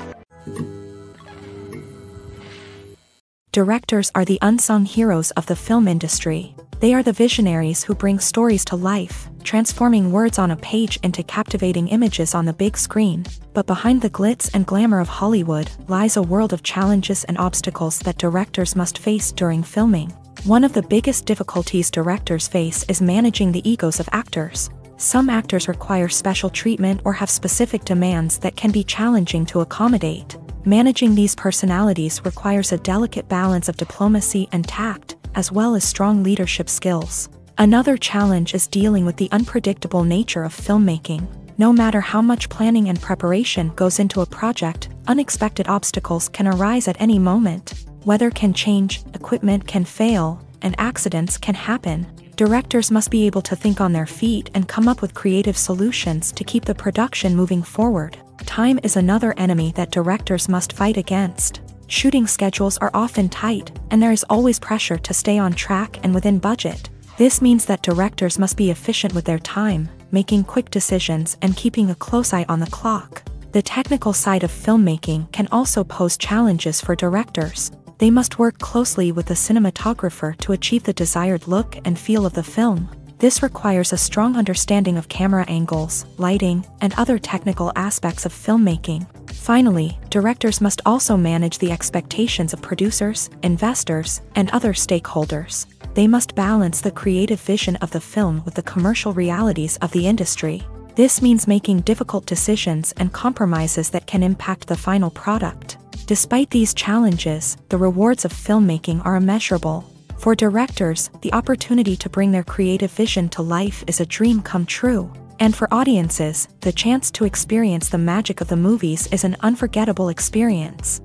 Directors are the unsung heroes of the film industry. They are the visionaries who bring stories to life, transforming words on a page into captivating images on the big screen. But behind the glitz and glamour of Hollywood lies a world of challenges and obstacles that directors must face during filming. One of the biggest difficulties directors face is managing the egos of actors. Some actors require special treatment or have specific demands that can be challenging to accommodate. Managing these personalities requires a delicate balance of diplomacy and tact, as well as strong leadership skills. Another challenge is dealing with the unpredictable nature of filmmaking. No matter how much planning and preparation goes into a project, unexpected obstacles can arise at any moment. Weather can change, equipment can fail, and accidents can happen. Directors must be able to think on their feet and come up with creative solutions to keep the production moving forward. Time is another enemy that directors must fight against. Shooting schedules are often tight, and there is always pressure to stay on track and within budget. This means that directors must be efficient with their time, making quick decisions and keeping a close eye on the clock. The technical side of filmmaking can also pose challenges for directors. They must work closely with the cinematographer to achieve the desired look and feel of the film. This requires a strong understanding of camera angles, lighting, and other technical aspects of filmmaking. Finally, directors must also manage the expectations of producers, investors, and other stakeholders. They must balance the creative vision of the film with the commercial realities of the industry. This means making difficult decisions and compromises that can impact the final product. Despite these challenges, the rewards of filmmaking are immeasurable. For directors, the opportunity to bring their creative vision to life is a dream come true. And for audiences, the chance to experience the magic of the movies is an unforgettable experience.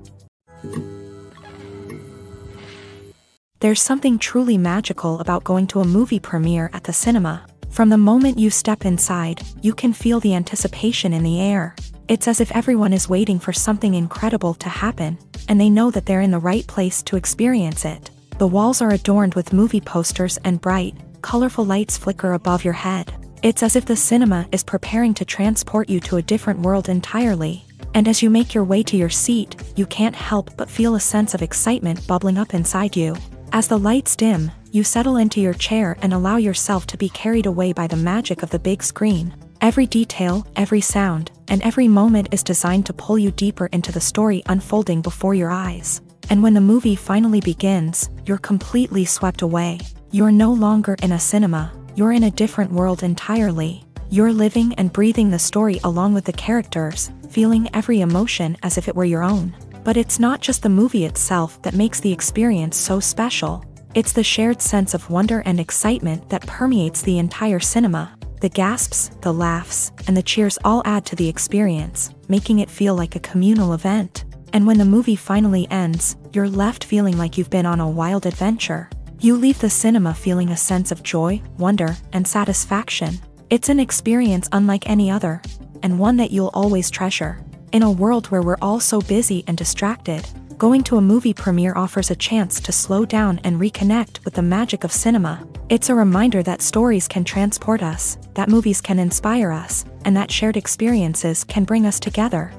There's something truly magical about going to a movie premiere at the cinema. From the moment you step inside, you can feel the anticipation in the air. It's as if everyone is waiting for something incredible to happen, and they know that they're in the right place to experience it. The walls are adorned with movie posters and bright, colorful lights flicker above your head. It's as if the cinema is preparing to transport you to a different world entirely. And as you make your way to your seat, you can't help but feel a sense of excitement bubbling up inside you. As the lights dim, you settle into your chair and allow yourself to be carried away by the magic of the big screen. Every detail, every sound, and every moment is designed to pull you deeper into the story unfolding before your eyes. And when the movie finally begins, you're completely swept away. You're no longer in a cinema, you're in a different world entirely. You're living and breathing the story along with the characters, feeling every emotion as if it were your own. But it's not just the movie itself that makes the experience so special. It's the shared sense of wonder and excitement that permeates the entire cinema. The gasps, the laughs, and the cheers all add to the experience, making it feel like a communal event. And when the movie finally ends, you're left feeling like you've been on a wild adventure. You leave the cinema feeling a sense of joy, wonder, and satisfaction. It's an experience unlike any other, and one that you'll always treasure. In a world where we're all so busy and distracted, going to a movie premiere offers a chance to slow down and reconnect with the magic of cinema. It's a reminder that stories can transport us, that movies can inspire us, and that shared experiences can bring us together.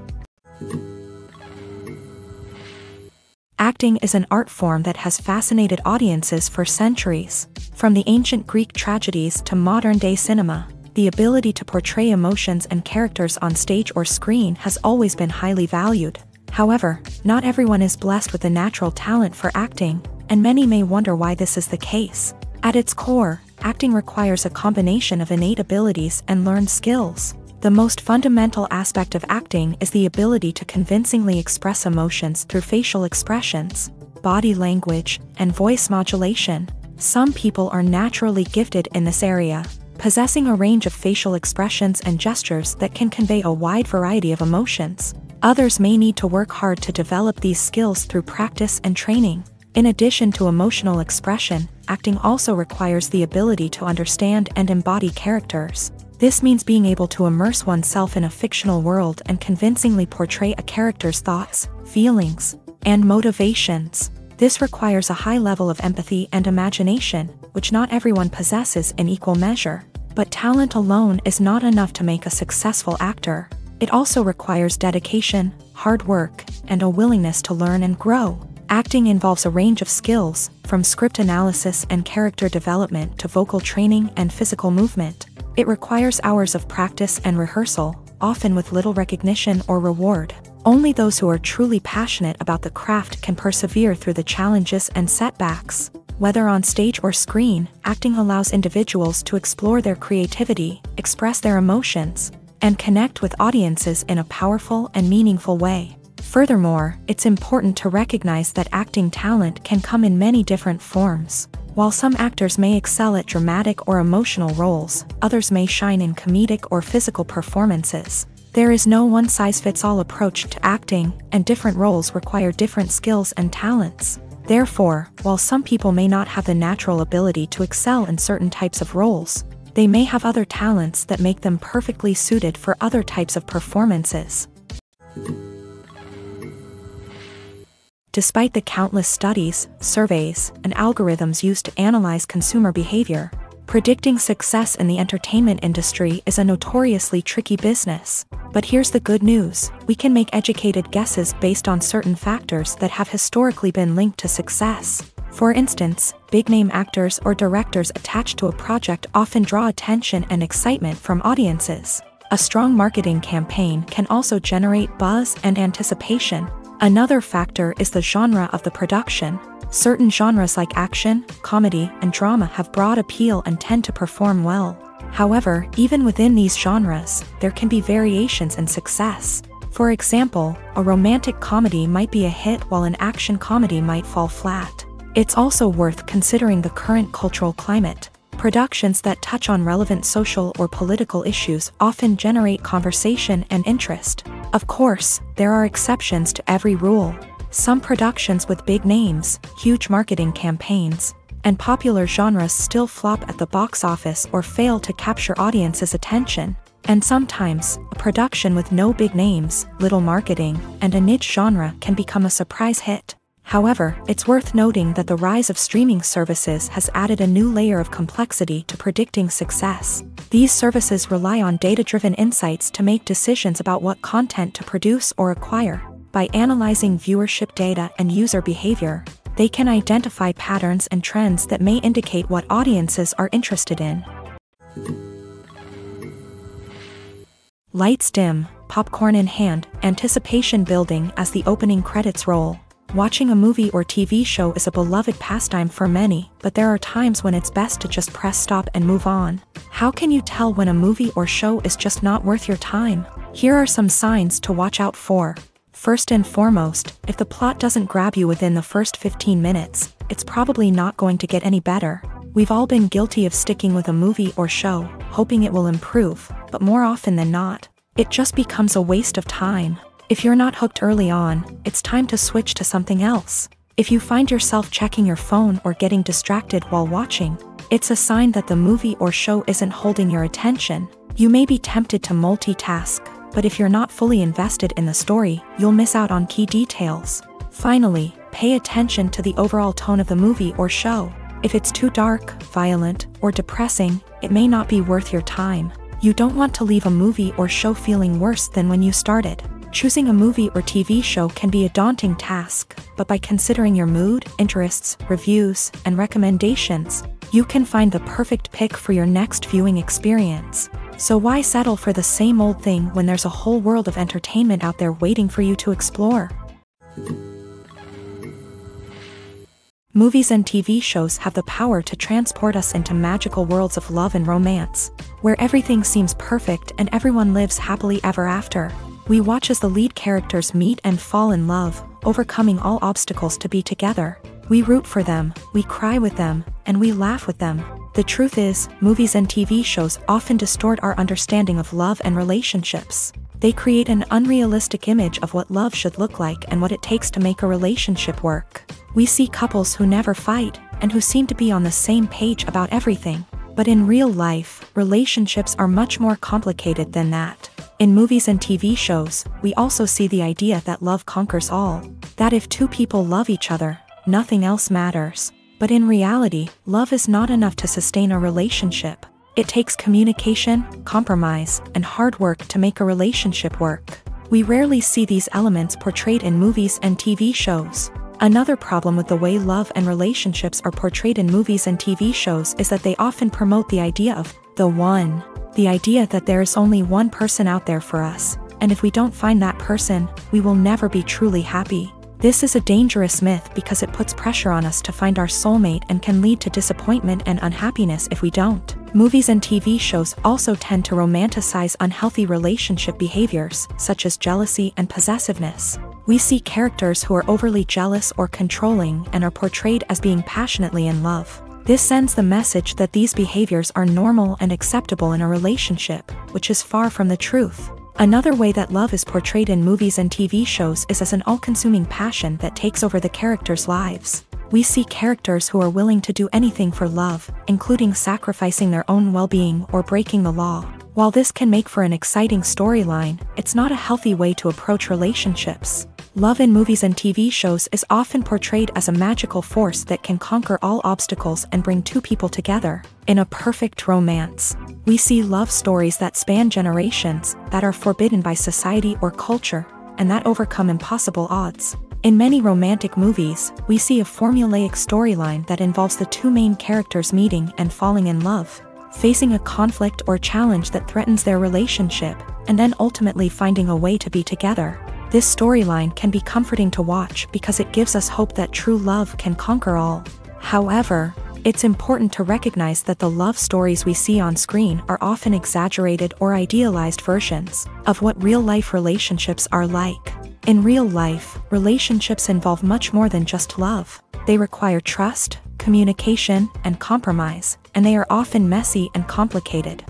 Acting is an art form that has fascinated audiences for centuries. From the ancient Greek tragedies to modern-day cinema, the ability to portray emotions and characters on stage or screen has always been highly valued. However, not everyone is blessed with a natural talent for acting, and many may wonder why this is the case. At its core, acting requires a combination of innate abilities and learned skills. The most fundamental aspect of acting is the ability to convincingly express emotions through facial expressions, body language, and voice modulation. Some people are naturally gifted in this area, possessing a range of facial expressions and gestures that can convey a wide variety of emotions. Others may need to work hard to develop these skills through practice and training. In addition to emotional expression, acting also requires the ability to understand and embody characters. This means being able to immerse oneself in a fictional world and convincingly portray a character's thoughts, feelings, and motivations. This requires a high level of empathy and imagination, which not everyone possesses in equal measure. But talent alone is not enough to make a successful actor. It also requires dedication, hard work, and a willingness to learn and grow. Acting involves a range of skills, from script analysis and character development to vocal training and physical movement. It requires hours of practice and rehearsal, often with little recognition or reward. Only those who are truly passionate about the craft can persevere through the challenges and setbacks. Whether on stage or screen, acting allows individuals to explore their creativity, express their emotions, and connect with audiences in a powerful and meaningful way. Furthermore, it's important to recognize that acting talent can come in many different forms. While some actors may excel at dramatic or emotional roles, others may shine in comedic or physical performances. There is no one-size-fits-all approach to acting, and different roles require different skills and talents. Therefore, while some people may not have the natural ability to excel in certain types of roles, they may have other talents that make them perfectly suited for other types of performances. Despite the countless studies, surveys, and algorithms used to analyze consumer behavior, predicting success in the entertainment industry is a notoriously tricky business. But here's the good news: we can make educated guesses based on certain factors that have historically been linked to success. For instance, big-name actors or directors attached to a project often draw attention and excitement from audiences. A strong marketing campaign can also generate buzz and anticipation. Another factor is the genre of the production. Certain genres like action, comedy, and drama have broad appeal and tend to perform well. However, even within these genres, there can be variations in success. For example, a romantic comedy might be a hit while an action comedy might fall flat. It's also worth considering the current cultural climate. Productions that touch on relevant social or political issues often generate conversation and interest. Of course, there are exceptions to every rule. Some productions with big names, huge marketing campaigns, and popular genres still flop at the box office or fail to capture audiences' attention. And sometimes, a production with no big names, little marketing, and a niche genre can become a surprise hit. However, it's worth noting that the rise of streaming services has added a new layer of complexity to predicting success. These services rely on data-driven insights to make decisions about what content to produce or acquire. By analyzing viewership data and user behavior, they can identify patterns and trends that may indicate what audiences are interested in. Lights dim, popcorn in hand, anticipation building as the opening credits roll. Watching a movie or TV show is a beloved pastime for many, but there are times when it's best to just press stop and move on. How can you tell when a movie or show is just not worth your time? Here are some signs to watch out for. First and foremost, if the plot doesn't grab you within the first 15 minutes, it's probably not going to get any better. We've all been guilty of sticking with a movie or show, hoping it will improve, but more often than not, it just becomes a waste of time. If you're not hooked early on, it's time to switch to something else. If you find yourself checking your phone or getting distracted while watching, it's a sign that the movie or show isn't holding your attention. You may be tempted to multitask, but if you're not fully invested in the story, you'll miss out on key details. Finally, pay attention to the overall tone of the movie or show. If it's too dark, violent, or depressing, it may not be worth your time. You don't want to leave a movie or show feeling worse than when you started. Choosing a movie or TV show can be a daunting task, but by considering your mood, interests, reviews, and recommendations, you can find the perfect pick for your next viewing experience. So why settle for the same old thing when there's a whole world of entertainment out there waiting for you to explore? Movies and TV shows have the power to transport us into magical worlds of love and romance, where everything seems perfect and everyone lives happily ever after. We watch as the lead characters meet and fall in love, overcoming all obstacles to be together. We root for them, we cry with them, and we laugh with them. The truth is, movies and TV shows often distort our understanding of love and relationships. They create an unrealistic image of what love should look like and what it takes to make a relationship work. We see couples who never fight, and who seem to be on the same page about everything. But in real life, relationships are much more complicated than that. In movies and TV shows, we also see the idea that love conquers all. That if two people love each other, nothing else matters. But in reality, love is not enough to sustain a relationship. It takes communication, compromise, and hard work to make a relationship work. We rarely see these elements portrayed in movies and TV shows. Another problem with the way love and relationships are portrayed in movies and TV shows is that they often promote the idea of the one. The idea that there is only one person out there for us, and if we don't find that person, we will never be truly happy. This is a dangerous myth because it puts pressure on us to find our soulmate and can lead to disappointment and unhappiness if we don't. Movies and TV shows also tend to romanticize unhealthy relationship behaviors, such as jealousy and possessiveness. We see characters who are overly jealous or controlling and are portrayed as being passionately in love. This sends the message that these behaviors are normal and acceptable in a relationship, which is far from the truth. Another way that love is portrayed in movies and TV shows is as an all-consuming passion that takes over the characters' lives. We see characters who are willing to do anything for love, including sacrificing their own well-being or breaking the law. While this can make for an exciting storyline, it's not a healthy way to approach relationships. Love in movies and TV shows is often portrayed as a magical force that can conquer all obstacles and bring two people together. In a perfect romance, we see love stories that span generations, that are forbidden by society or culture, and that overcome impossible odds. In many romantic movies, we see a formulaic storyline that involves the two main characters meeting and falling in love, facing a conflict or challenge that threatens their relationship, and then ultimately finding a way to be together. This storyline can be comforting to watch because it gives us hope that true love can conquer all. However, it's important to recognize that the love stories we see on screen are often exaggerated or idealized versions of what real-life relationships are like. In real life, relationships involve much more than just love. They require trust, communication, and compromise, and they are often messy and complicated.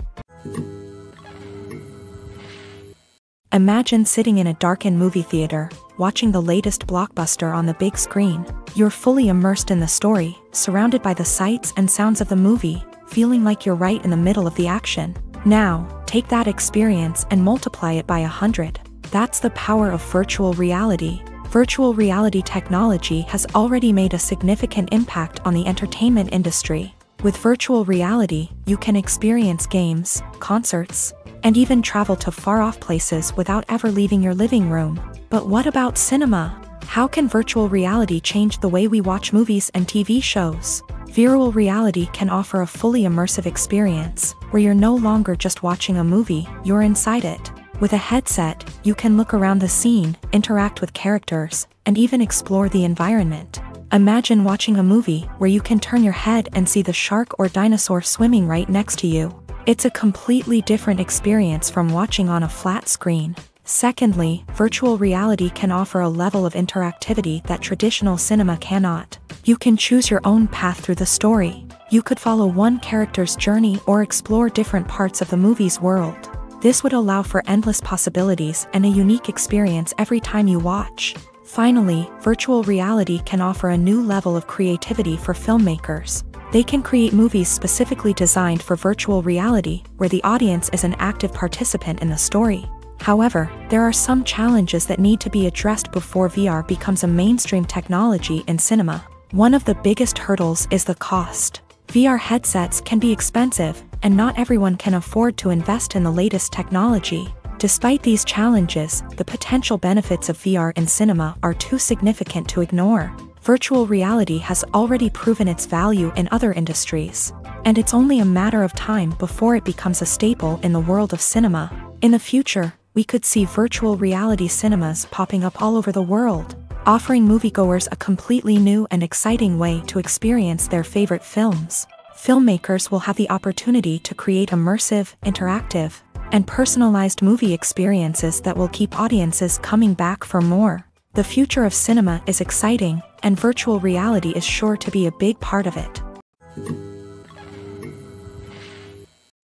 Imagine sitting in a darkened movie theater, watching the latest blockbuster on the big screen. You're fully immersed in the story, surrounded by the sights and sounds of the movie, feeling like you're right in the middle of the action. Now, take that experience and multiply it by 100. That's the power of virtual reality. Virtual reality technology has already made a significant impact on the entertainment industry. With virtual reality, you can experience games, concerts, and even travel to far-off places without ever leaving your living room. But what about cinema? How can virtual reality change the way we watch movies and TV shows? Virtual reality can offer a fully immersive experience, where you're no longer just watching a movie, you're inside it. With a headset, you can look around the scene, interact with characters, and even explore the environment. Imagine watching a movie where you can turn your head and see the shark or dinosaur swimming right next to you. It's a completely different experience from watching on a flat screen. Secondly, virtual reality can offer a level of interactivity that traditional cinema cannot. You can choose your own path through the story. You could follow one character's journey or explore different parts of the movie's world. This would allow for endless possibilities and a unique experience every time you watch. Finally, virtual reality can offer a new level of creativity for filmmakers. They can create movies specifically designed for virtual reality, where the audience is an active participant in the story. However, there are some challenges that need to be addressed before VR becomes a mainstream technology in cinema. One of the biggest hurdles is the cost. VR headsets can be expensive, and not everyone can afford to invest in the latest technology. Despite these challenges, the potential benefits of VR in cinema are too significant to ignore. Virtual reality has already proven its value in other industries, and it's only a matter of time before it becomes a staple in the world of cinema. In the future, we could see virtual reality cinemas popping up all over the world, offering moviegoers a completely new and exciting way to experience their favorite films. Filmmakers will have the opportunity to create immersive, interactive, and personalized movie experiences that will keep audiences coming back for more. The future of cinema is exciting, and virtual reality is sure to be a big part of it.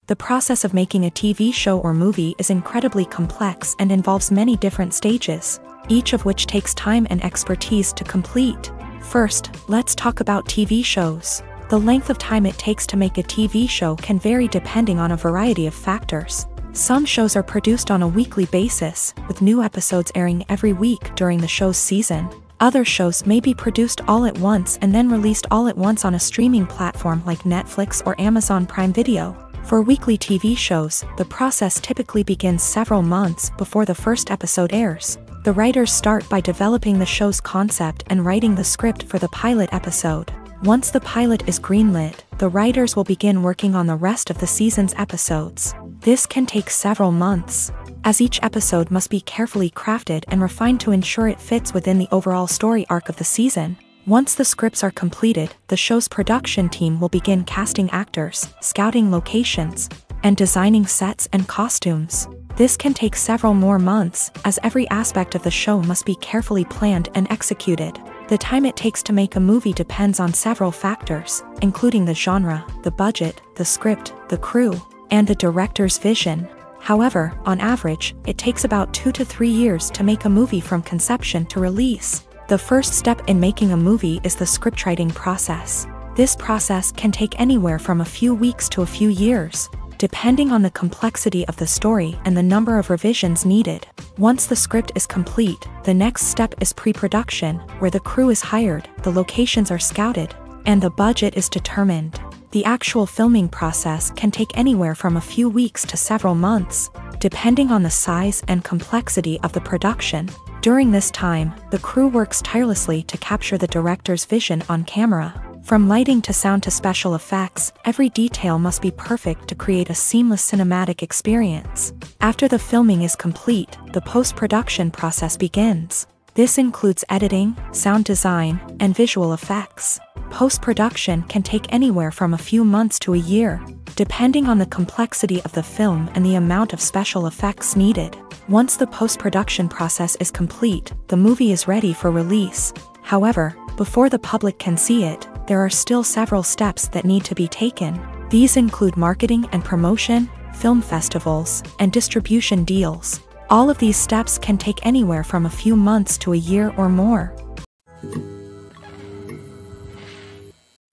The process of making a TV show or movie is incredibly complex and involves many different stages, each of which takes time and expertise to complete. First, let's talk about TV shows. The length of time it takes to make a TV show can vary depending on a variety of factors. Some shows are produced on a weekly basis, with new episodes airing every week during the show's season. Other shows may be produced all at once and then released all at once on a streaming platform like Netflix or Amazon Prime Video. For weekly TV shows, the process typically begins several months before the first episode airs. The writers start by developing the show's concept and writing the script for the pilot episode. Once the pilot is greenlit, the writers will begin working on the rest of the season's episodes. This can take several months, as each episode must be carefully crafted and refined to ensure it fits within the overall story arc of the season. Once the scripts are completed, the show's production team will begin casting actors, scouting locations, and designing sets and costumes. This can take several more months, as every aspect of the show must be carefully planned and executed. The time it takes to make a movie depends on several factors, including the genre, the budget, the script, the crew, and the director's vision. However, on average, it takes about 2 to 3 years to make a movie from conception to release. The first step in making a movie is the scriptwriting process. This process can take anywhere from a few weeks to a few years, depending on the complexity of the story and the number of revisions needed. Once the script is complete, the next step is pre-production, where the crew is hired, the locations are scouted, and the budget is determined. The actual filming process can take anywhere from a few weeks to several months, depending on the size and complexity of the production. During this time, the crew works tirelessly to capture the director's vision on camera. From lighting to sound to special effects, every detail must be perfect to create a seamless cinematic experience. After the filming is complete, the post-production process begins. This includes editing, sound design, and visual effects. Post-production can take anywhere from a few months to a year, depending on the complexity of the film and the amount of special effects needed. Once the post-production process is complete, the movie is ready for release. However, before the public can see it, there are still several steps that need to be taken. These include marketing and promotion, film festivals, and distribution deals. All of these steps can take anywhere from a few months to a year or more.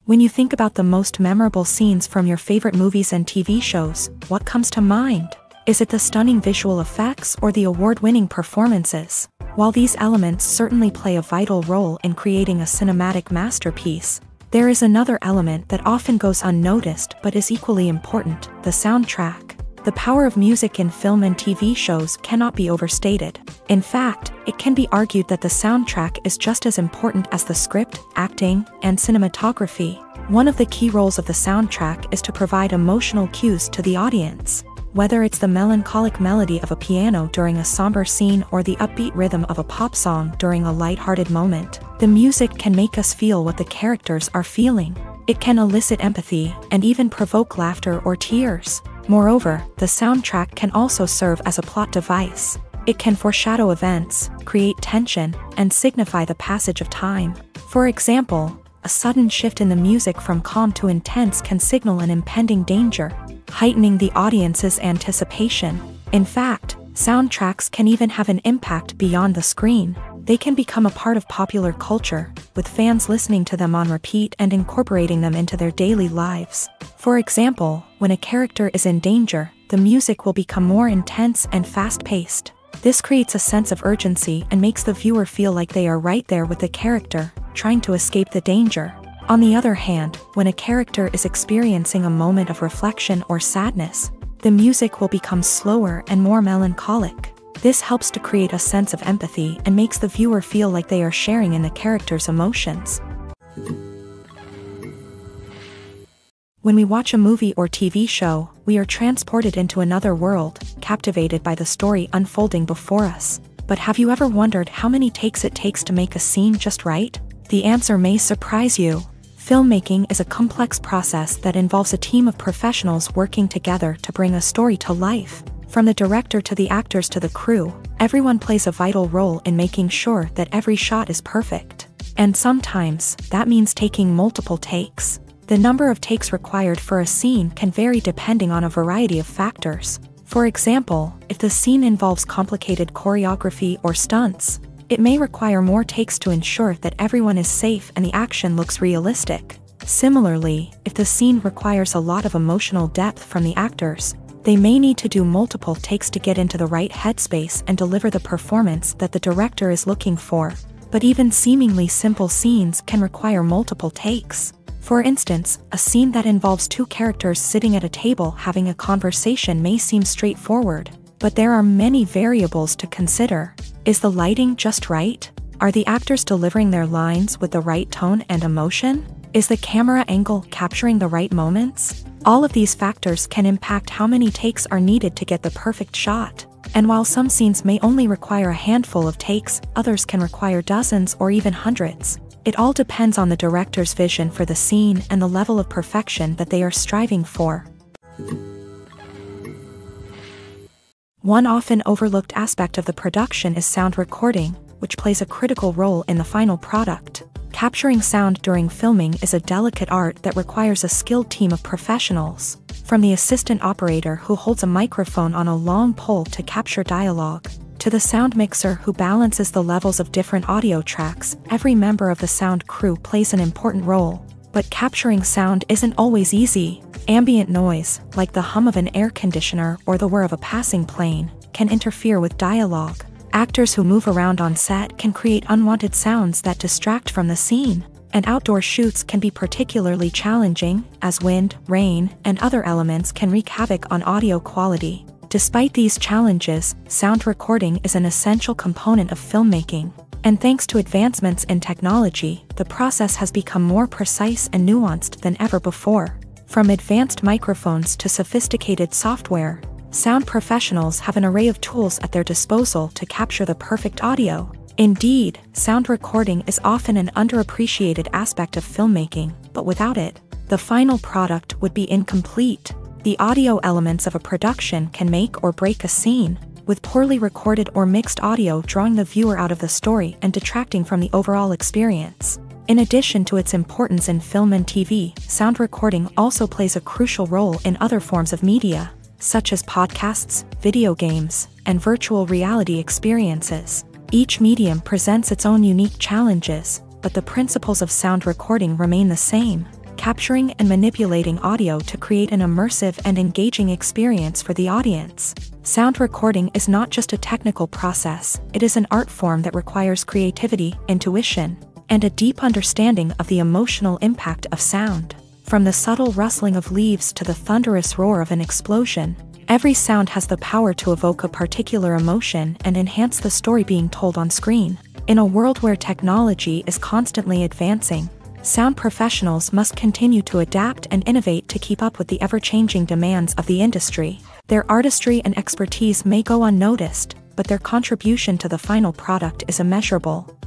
When you think about the most memorable scenes from your favorite movies and TV shows, what comes to mind? Is it the stunning visual effects or the award-winning performances? While these elements certainly play a vital role in creating a cinematic masterpiece, there is another element that often goes unnoticed but is equally important: the soundtrack. The power of music in film and TV shows cannot be overstated. In fact, it can be argued that the soundtrack is just as important as the script, acting, and cinematography. One of the key roles of the soundtrack is to provide emotional cues to the audience. Whether it's the melancholic melody of a piano during a somber scene or the upbeat rhythm of a pop song during a lighthearted moment, the music can make us feel what the characters are feeling. It can elicit empathy and even provoke laughter or tears. Moreover, the soundtrack can also serve as a plot device. It can foreshadow events, create tension, and signify the passage of time. For example, a sudden shift in the music from calm to intense can signal an impending danger, heightening the audience's anticipation. In fact, soundtracks can even have an impact beyond the screen. They can become a part of popular culture, with fans listening to them on repeat and incorporating them into their daily lives. For example, when a character is in danger, the music will become more intense and fast-paced. This creates a sense of urgency and makes the viewer feel like they are right there with the character, trying to escape the danger. On the other hand, when a character is experiencing a moment of reflection or sadness, The music will become slower and more melancholic. This helps to create a sense of empathy and makes the viewer feel like they are sharing in the character's emotions. When we watch a movie or TV show, we are transported into another world, captivated by the story unfolding before us. But have you ever wondered how many takes it takes to make a scene just right? The answer may surprise you. Filmmaking is a complex process that involves a team of professionals working together to bring a story to life. From the director to the actors to the crew, everyone plays a vital role in making sure that every shot is perfect. And sometimes, that means taking multiple takes. The number of takes required for a scene can vary depending on a variety of factors. For example, if the scene involves complicated choreography or stunts, it may require more takes to ensure that everyone is safe and the action looks realistic. Similarly, if the scene requires a lot of emotional depth from the actors, they may need to do multiple takes to get into the right headspace and deliver the performance that the director is looking for. But even seemingly simple scenes can require multiple takes. For instance, a scene that involves two characters sitting at a table having a conversation may seem straightforward, but there are many variables to consider. Is the lighting just right? Are the actors delivering their lines with the right tone and emotion? Is the camera angle capturing the right moments? All of these factors can impact how many takes are needed to get the perfect shot. And while some scenes may only require a handful of takes, others can require dozens or even hundreds. It all depends on the director's vision for the scene and the level of perfection that they are striving for. One often overlooked aspect of the production is sound recording, which plays a critical role in the final product. Capturing sound during filming is a delicate art that requires a skilled team of professionals. From the assistant operator who holds a microphone on a long pole to capture dialogue, to the sound mixer who balances the levels of different audio tracks, every member of the sound crew plays an important role. But capturing sound isn't always easy. Ambient noise, like the hum of an air conditioner or the whir of a passing plane, can interfere with dialogue. Actors who move around on set can create unwanted sounds that distract from the scene. And outdoor shoots can be particularly challenging, as wind, rain, and other elements can wreak havoc on audio quality. Despite these challenges, sound recording is an essential component of filmmaking. And thanks to advancements in technology, the process has become more precise and nuanced than ever before. From advanced microphones to sophisticated software, sound professionals have an array of tools at their disposal to capture the perfect audio. Indeed, sound recording is often an underappreciated aspect of filmmaking, but without it, the final product would be incomplete. The audio elements of a production can make or break a scene, with poorly recorded or mixed audio drawing the viewer out of the story and detracting from the overall experience. In addition to its importance in film and TV, sound recording also plays a crucial role in other forms of media, such as podcasts, video games, and virtual reality experiences. Each medium presents its own unique challenges, but the principles of sound recording remain the same: capturing and manipulating audio to create an immersive and engaging experience for the audience. Sound recording is not just a technical process, it is an art form that requires creativity, intuition, and a deep understanding of the emotional impact of sound. From the subtle rustling of leaves to the thunderous roar of an explosion, every sound has the power to evoke a particular emotion and enhance the story being told on screen. In a world where technology is constantly advancing, sound professionals must continue to adapt and innovate to keep up with the ever-changing demands of the industry. Their artistry and expertise may go unnoticed, but their contribution to the final product is immeasurable.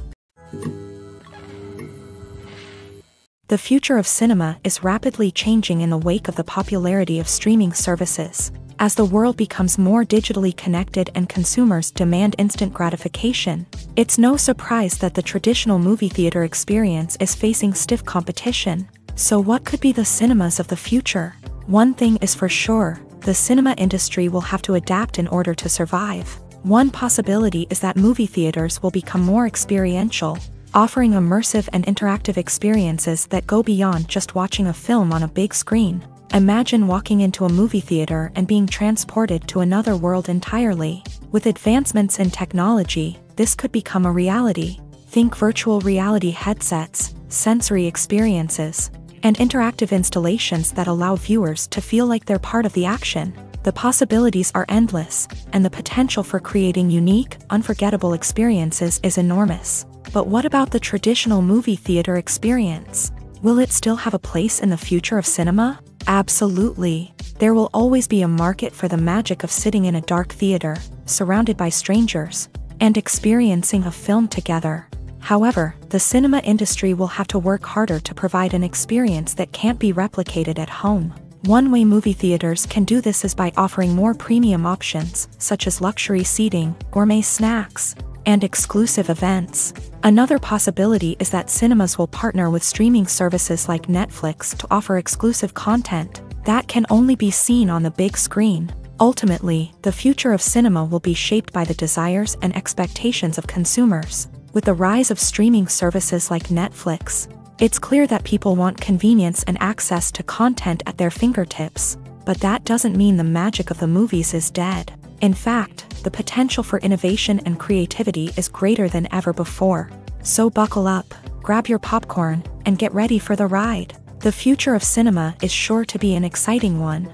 The future of cinema is rapidly changing in the wake of the popularity of streaming services. As the world becomes more digitally connected and consumers demand instant gratification, it's no surprise that the traditional movie theater experience is facing stiff competition. So what could be the cinemas of the future? One thing is for sure, the cinema industry will have to adapt in order to survive. One possibility is that movie theaters will become more experiential, offering immersive and interactive experiences that go beyond just watching a film on a big screen. Imagine walking into a movie theater and being transported to another world entirely. With advancements in technology, this could become a reality. Think virtual reality headsets, sensory experiences, and interactive installations that allow viewers to feel like they're part of the action. The possibilities are endless, and the potential for creating unique, unforgettable experiences is enormous. But what about the traditional movie theater experience? Will it still have a place in the future of cinema? Absolutely. There will always be a market for the magic of sitting in a dark theater, surrounded by strangers, and experiencing a film together. However, the cinema industry will have to work harder to provide an experience that can't be replicated at home. One way movie theaters can do this is by offering more premium options, such as luxury seating, gourmet snacks, and exclusive events. Another possibility is that cinemas will partner with streaming services like Netflix to offer exclusive content that can only be seen on the big screen. Ultimately, the future of cinema will be shaped by the desires and expectations of consumers. With the rise of streaming services like Netflix, it's clear that people want convenience and access to content at their fingertips. But that doesn't mean the magic of the movies is dead. In fact, the potential for innovation and creativity is greater than ever before. So buckle up, grab your popcorn, and get ready for the ride. The future of cinema is sure to be an exciting one.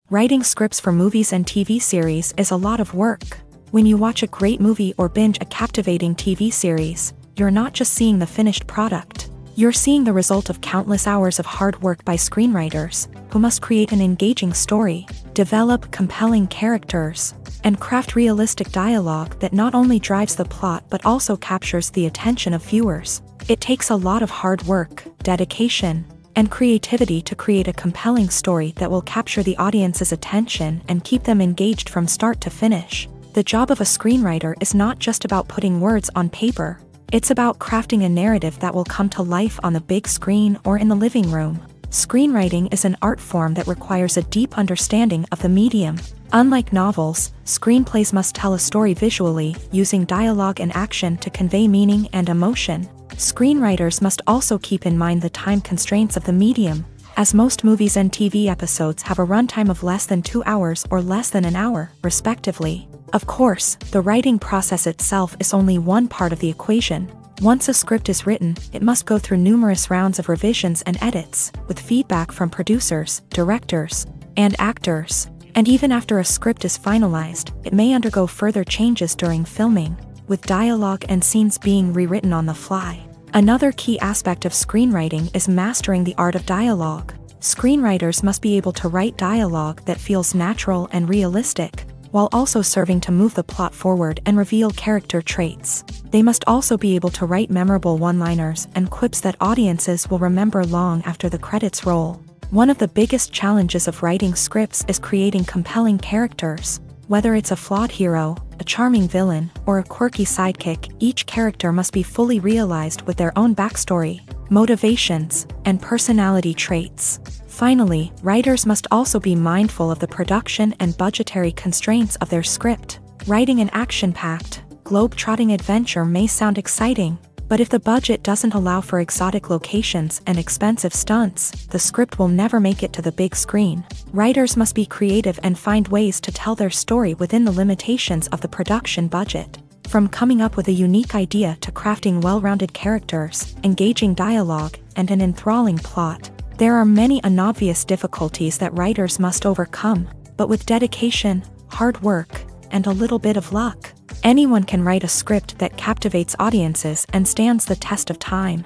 Writing scripts for movies and TV series is a lot of work. When you watch a great movie or binge a captivating TV series, you're not just seeing the finished product. You're seeing the result of countless hours of hard work by screenwriters, who must create an engaging story, develop compelling characters, and craft realistic dialogue that not only drives the plot but also captures the attention of viewers. It takes a lot of hard work, dedication, and creativity to create a compelling story that will capture the audience's attention and keep them engaged from start to finish. The job of a screenwriter is not just about putting words on paper. It's about crafting a narrative that will come to life on the big screen or in the living room. Screenwriting is an art form that requires a deep understanding of the medium. Unlike novels, screenplays must tell a story visually, using dialogue and action to convey meaning and emotion. Screenwriters must also keep in mind the time constraints of the medium, as most movies and TV episodes have a runtime of less than 2 hours or less than an hour, respectively. Of course, the writing process itself is only one part of the equation. Once a script is written, it must go through numerous rounds of revisions and edits, with feedback from producers, directors, and actors. And even after a script is finalized, it may undergo further changes during filming, with dialogue and scenes being rewritten on the fly. Another key aspect of screenwriting is mastering the art of dialogue. Screenwriters must be able to write dialogue that feels natural and realistic, while also serving to move the plot forward and reveal character traits. They must also be able to write memorable one-liners and quips that audiences will remember long after the credits roll. One of the biggest challenges of writing scripts is creating compelling characters. Whether it's a flawed hero, a charming villain, or a quirky sidekick, each character must be fully realized with their own backstory, motivations, and personality traits. Finally, writers must also be mindful of the production and budgetary constraints of their script. Writing an action-packed, globe-trotting adventure may sound exciting, but if the budget doesn't allow for exotic locations and expensive stunts, the script will never make it to the big screen. Writers must be creative and find ways to tell their story within the limitations of the production budget. From coming up with a unique idea to crafting well-rounded characters, engaging dialogue, and an enthralling plot, there are many unobvious difficulties that writers must overcome, but with dedication, hard work, and a little bit of luck, anyone can write a script that captivates audiences and stands the test of time.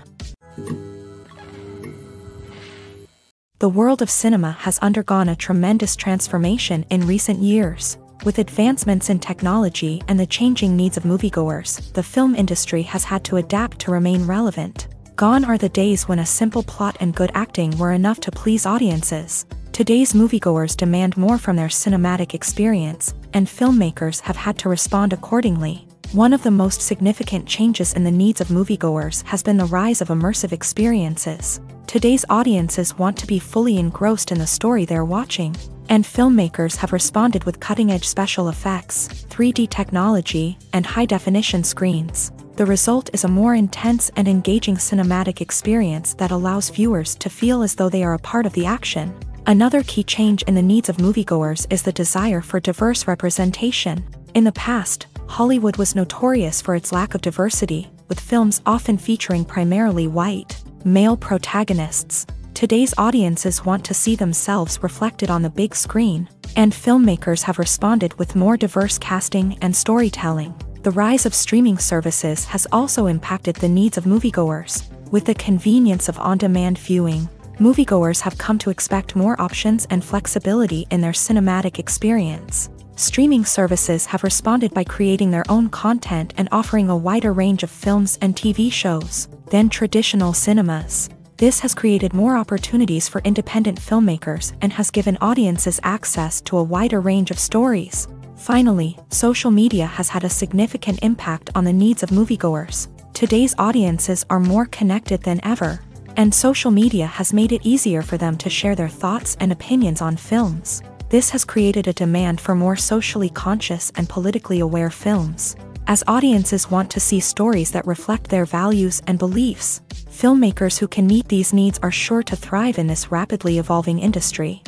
The world of cinema has undergone a tremendous transformation in recent years. With advancements in technology and the changing needs of moviegoers, the film industry has had to adapt to remain relevant. Gone are the days when a simple plot and good acting were enough to please audiences. Today's moviegoers demand more from their cinematic experience, and filmmakers have had to respond accordingly. One of the most significant changes in the needs of moviegoers has been the rise of immersive experiences. Today's audiences want to be fully engrossed in the story they're watching, and filmmakers have responded with cutting-edge special effects, 3D technology, and high-definition screens. The result is a more intense and engaging cinematic experience that allows viewers to feel as though they are a part of the action. Another key change in the needs of moviegoers is the desire for diverse representation. In the past, Hollywood was notorious for its lack of diversity, with films often featuring primarily white, male protagonists. Today's audiences want to see themselves reflected on the big screen, and filmmakers have responded with more diverse casting and storytelling. The rise of streaming services has also impacted the needs of moviegoers. With the convenience of on-demand viewing, moviegoers have come to expect more options and flexibility in their cinematic experience. Streaming services have responded by creating their own content and offering a wider range of films and TV shows than traditional cinemas. This has created more opportunities for independent filmmakers and has given audiences access to a wider range of stories. Finally, social media has had a significant impact on the needs of moviegoers. Today's audiences are more connected than ever, and social media has made it easier for them to share their thoughts and opinions on films. This has created a demand for more socially conscious and politically aware films. As audiences want to see stories that reflect their values and beliefs, filmmakers who can meet these needs are sure to thrive in this rapidly evolving industry.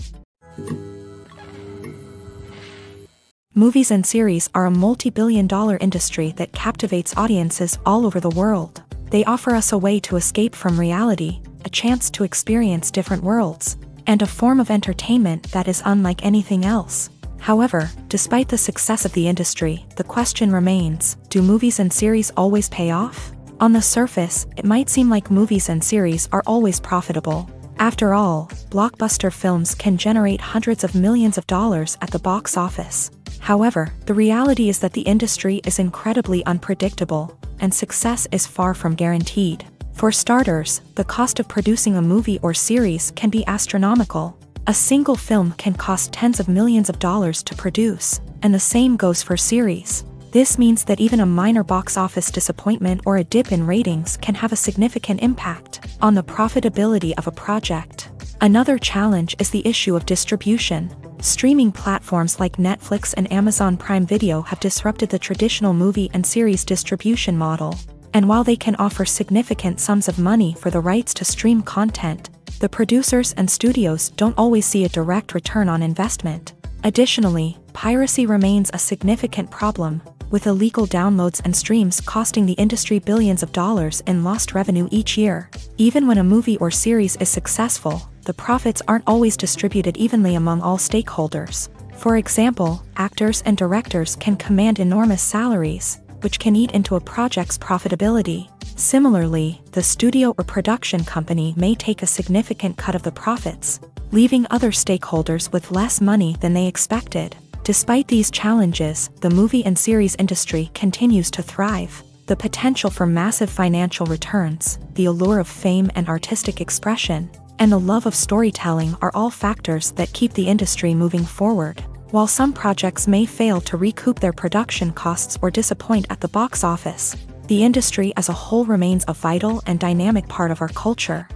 Movies and series are a multi-billion-dollar industry that captivates audiences all over the world. They offer us a way to escape from reality, a chance to experience different worlds, and a form of entertainment that is unlike anything else. However, despite the success of the industry, the question remains, do movies and series always pay off? On the surface, it might seem like movies and series are always profitable. After all, blockbuster films can generate hundreds of millions of dollars at the box office. However, the reality is that the industry is incredibly unpredictable, and success is far from guaranteed. For starters, the cost of producing a movie or series can be astronomical. A single film can cost tens of millions of dollars to produce, and the same goes for series. This means that even a minor box office disappointment or a dip in ratings can have a significant impact on the profitability of a project. Another challenge is the issue of distribution. Streaming platforms like Netflix and Amazon Prime Video have disrupted the traditional movie and series distribution model. And while they can offer significant sums of money for the rights to stream content, the producers and studios don't always see a direct return on investment. Additionally, piracy remains a significant problem, with illegal downloads and streams costing the industry billions of dollars in lost revenue each year. Even when a movie or series is successful, the profits aren't always distributed evenly among all stakeholders. For example, actors and directors can command enormous salaries, which can eat into a project's profitability. Similarly, the studio or production company may take a significant cut of the profits, leaving other stakeholders with less money than they expected. Despite these challenges, the movie and series industry continues to thrive. The potential for massive financial returns, the allure of fame and artistic expression, and the love of storytelling are all factors that keep the industry moving forward. While some projects may fail to recoup their production costs or disappoint at the box office, the industry as a whole remains a vital and dynamic part of our culture.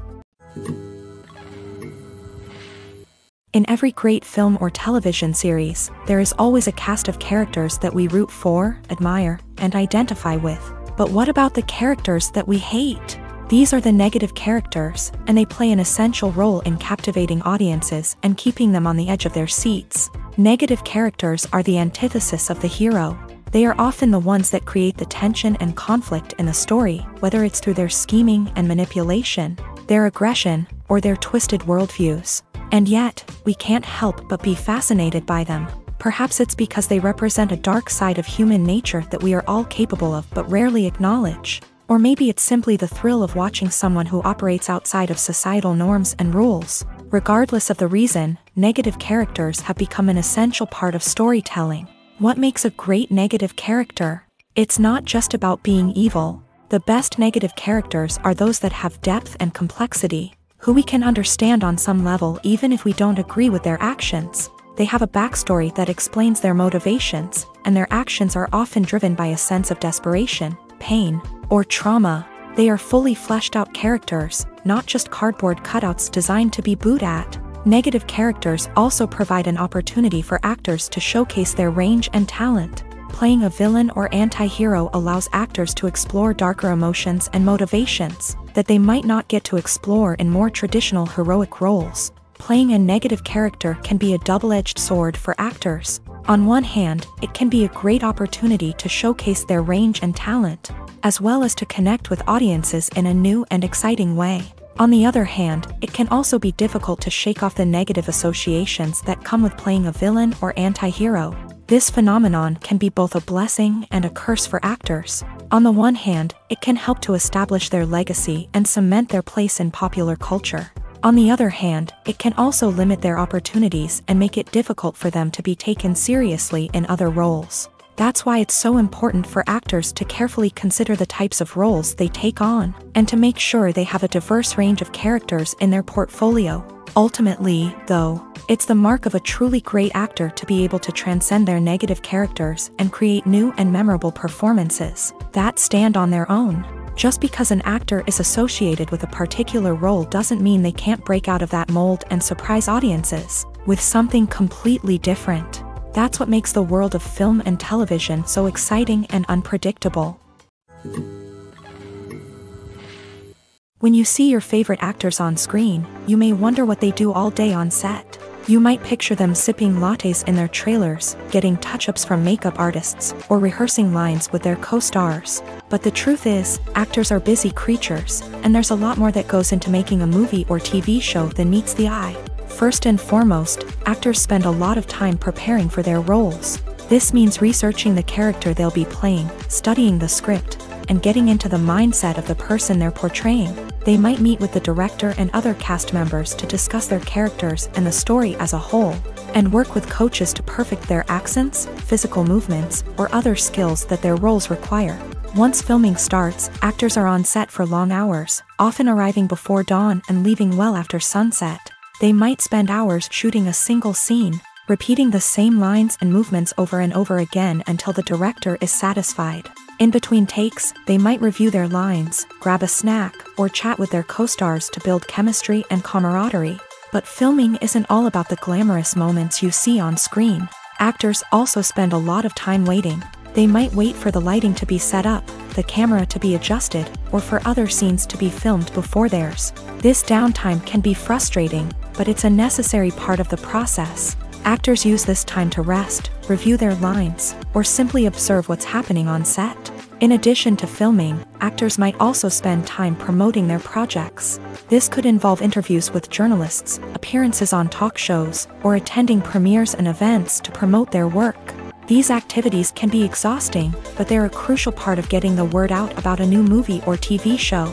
In every great film or television series, there is always a cast of characters that we root for, admire, and identify with. But what about the characters that we hate? These are the negative characters, and they play an essential role in captivating audiences and keeping them on the edge of their seats. Negative characters are the antithesis of the hero. They are often the ones that create the tension and conflict in the story, whether it's through their scheming and manipulation, their aggression, or their twisted worldviews. And yet, we can't help but be fascinated by them. Perhaps it's because they represent a dark side of human nature that we are all capable of but rarely acknowledge. Or maybe it's simply the thrill of watching someone who operates outside of societal norms and rules. Regardless of the reason, negative characters have become an essential part of storytelling. What makes a great negative character? It's not just about being evil. The best negative characters are those that have depth and complexity, who we can understand on some level even if we don't agree with their actions. They have a backstory that explains their motivations, and their actions are often driven by a sense of desperation, pain, or trauma. They are fully fleshed out characters, not just cardboard cutouts designed to be booed at. Negative characters also provide an opportunity for actors to showcase their range and talent. Playing a villain or anti-hero allows actors to explore darker emotions and motivations that they might not get to explore in more traditional heroic roles. Playing a negative character can be a double-edged sword for actors. On one hand, it can be a great opportunity to showcase their range and talent, as well as to connect with audiences in a new and exciting way. On the other hand, it can also be difficult to shake off the negative associations that come with playing a villain or anti-hero. This phenomenon can be both a blessing and a curse for actors. On the one hand, it can help to establish their legacy and cement their place in popular culture. On the other hand, it can also limit their opportunities and make it difficult for them to be taken seriously in other roles. That's why it's so important for actors to carefully consider the types of roles they take on, and to make sure they have a diverse range of characters in their portfolio. Ultimately, though, it's the mark of a truly great actor to be able to transcend their negative characters and create new and memorable performances that stand on their own. Just because an actor is associated with a particular role doesn't mean they can't break out of that mold and surprise audiences with something completely different. That's what makes the world of film and television so exciting and unpredictable. When you see your favorite actors on screen, you may wonder what they do all day on set. You might picture them sipping lattes in their trailers, getting touch-ups from makeup artists, or rehearsing lines with their co-stars. But the truth is, actors are busy creatures, and there's a lot more that goes into making a movie or TV show than meets the eye. First and foremost, actors spend a lot of time preparing for their roles. This means researching the character they'll be playing, studying the script, and getting into the mindset of the person they're portraying. They might meet with the director and other cast members to discuss their characters and the story as a whole, and work with coaches to perfect their accents, physical movements, or other skills that their roles require. Once filming starts, actors are on set for long hours, often arriving before dawn and leaving well after sunset. They might spend hours shooting a single scene, repeating the same lines and movements over and over again until the director is satisfied. In between takes, they might review their lines, grab a snack, or chat with their co-stars to build chemistry and camaraderie. But filming isn't all about the glamorous moments you see on screen. Actors also spend a lot of time waiting. They might wait for the lighting to be set up, the camera to be adjusted, or for other scenes to be filmed before theirs. This downtime can be frustrating, but it's a necessary part of the process. Actors use this time to rest, review their lines, or simply observe what's happening on set. In addition to filming, actors might also spend time promoting their projects. This could involve interviews with journalists, appearances on talk shows, or attending premieres and events to promote their work. These activities can be exhausting, but they're a crucial part of getting the word out about a new movie or TV show.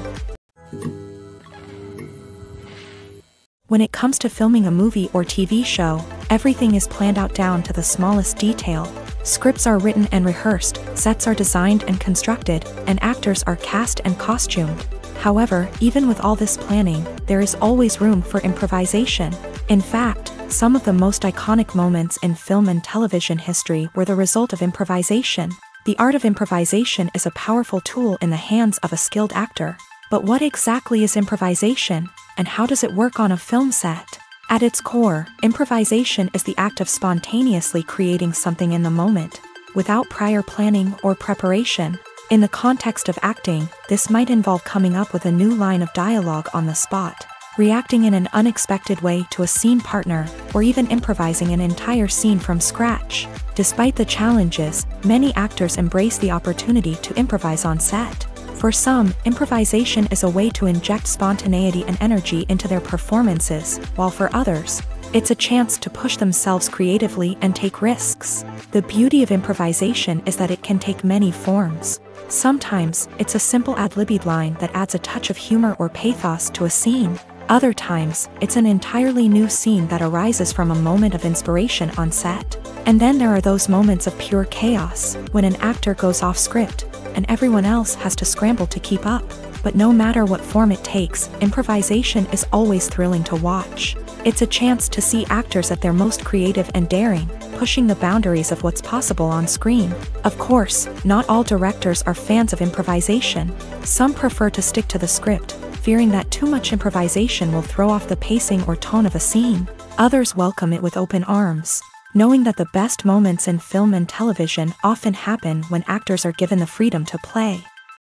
When it comes to filming a movie or TV show, everything is planned out down to the smallest detail. Scripts are written and rehearsed, sets are designed and constructed, and actors are cast and costumed. However, even with all this planning, there is always room for improvisation. In fact, some of the most iconic moments in film and television history were the result of improvisation. The art of improvisation is a powerful tool in the hands of a skilled actor. But what exactly is improvisation, and how does it work on a film set? At its core, improvisation is the act of spontaneously creating something in the moment, without prior planning or preparation. In the context of acting, this might involve coming up with a new line of dialogue on the spot, reacting in an unexpected way to a scene partner, or even improvising an entire scene from scratch. Despite the challenges, many actors embrace the opportunity to improvise on set. For some, improvisation is a way to inject spontaneity and energy into their performances, while for others, it's a chance to push themselves creatively and take risks. The beauty of improvisation is that it can take many forms. Sometimes, it's a simple ad-libbed line that adds a touch of humor or pathos to a scene. Other times, it's an entirely new scene that arises from a moment of inspiration on set. And then there are those moments of pure chaos, when an actor goes off script, and everyone else has to scramble to keep up. But no matter what form it takes, improvisation is always thrilling to watch. It's a chance to see actors at their most creative and daring, pushing the boundaries of what's possible on screen. Of course, not all directors are fans of improvisation. Some prefer to stick to the script, fearing that too much improvisation will throw off the pacing or tone of a scene. Others welcome it with open arms, knowing that the best moments in film and television often happen when actors are given the freedom to play.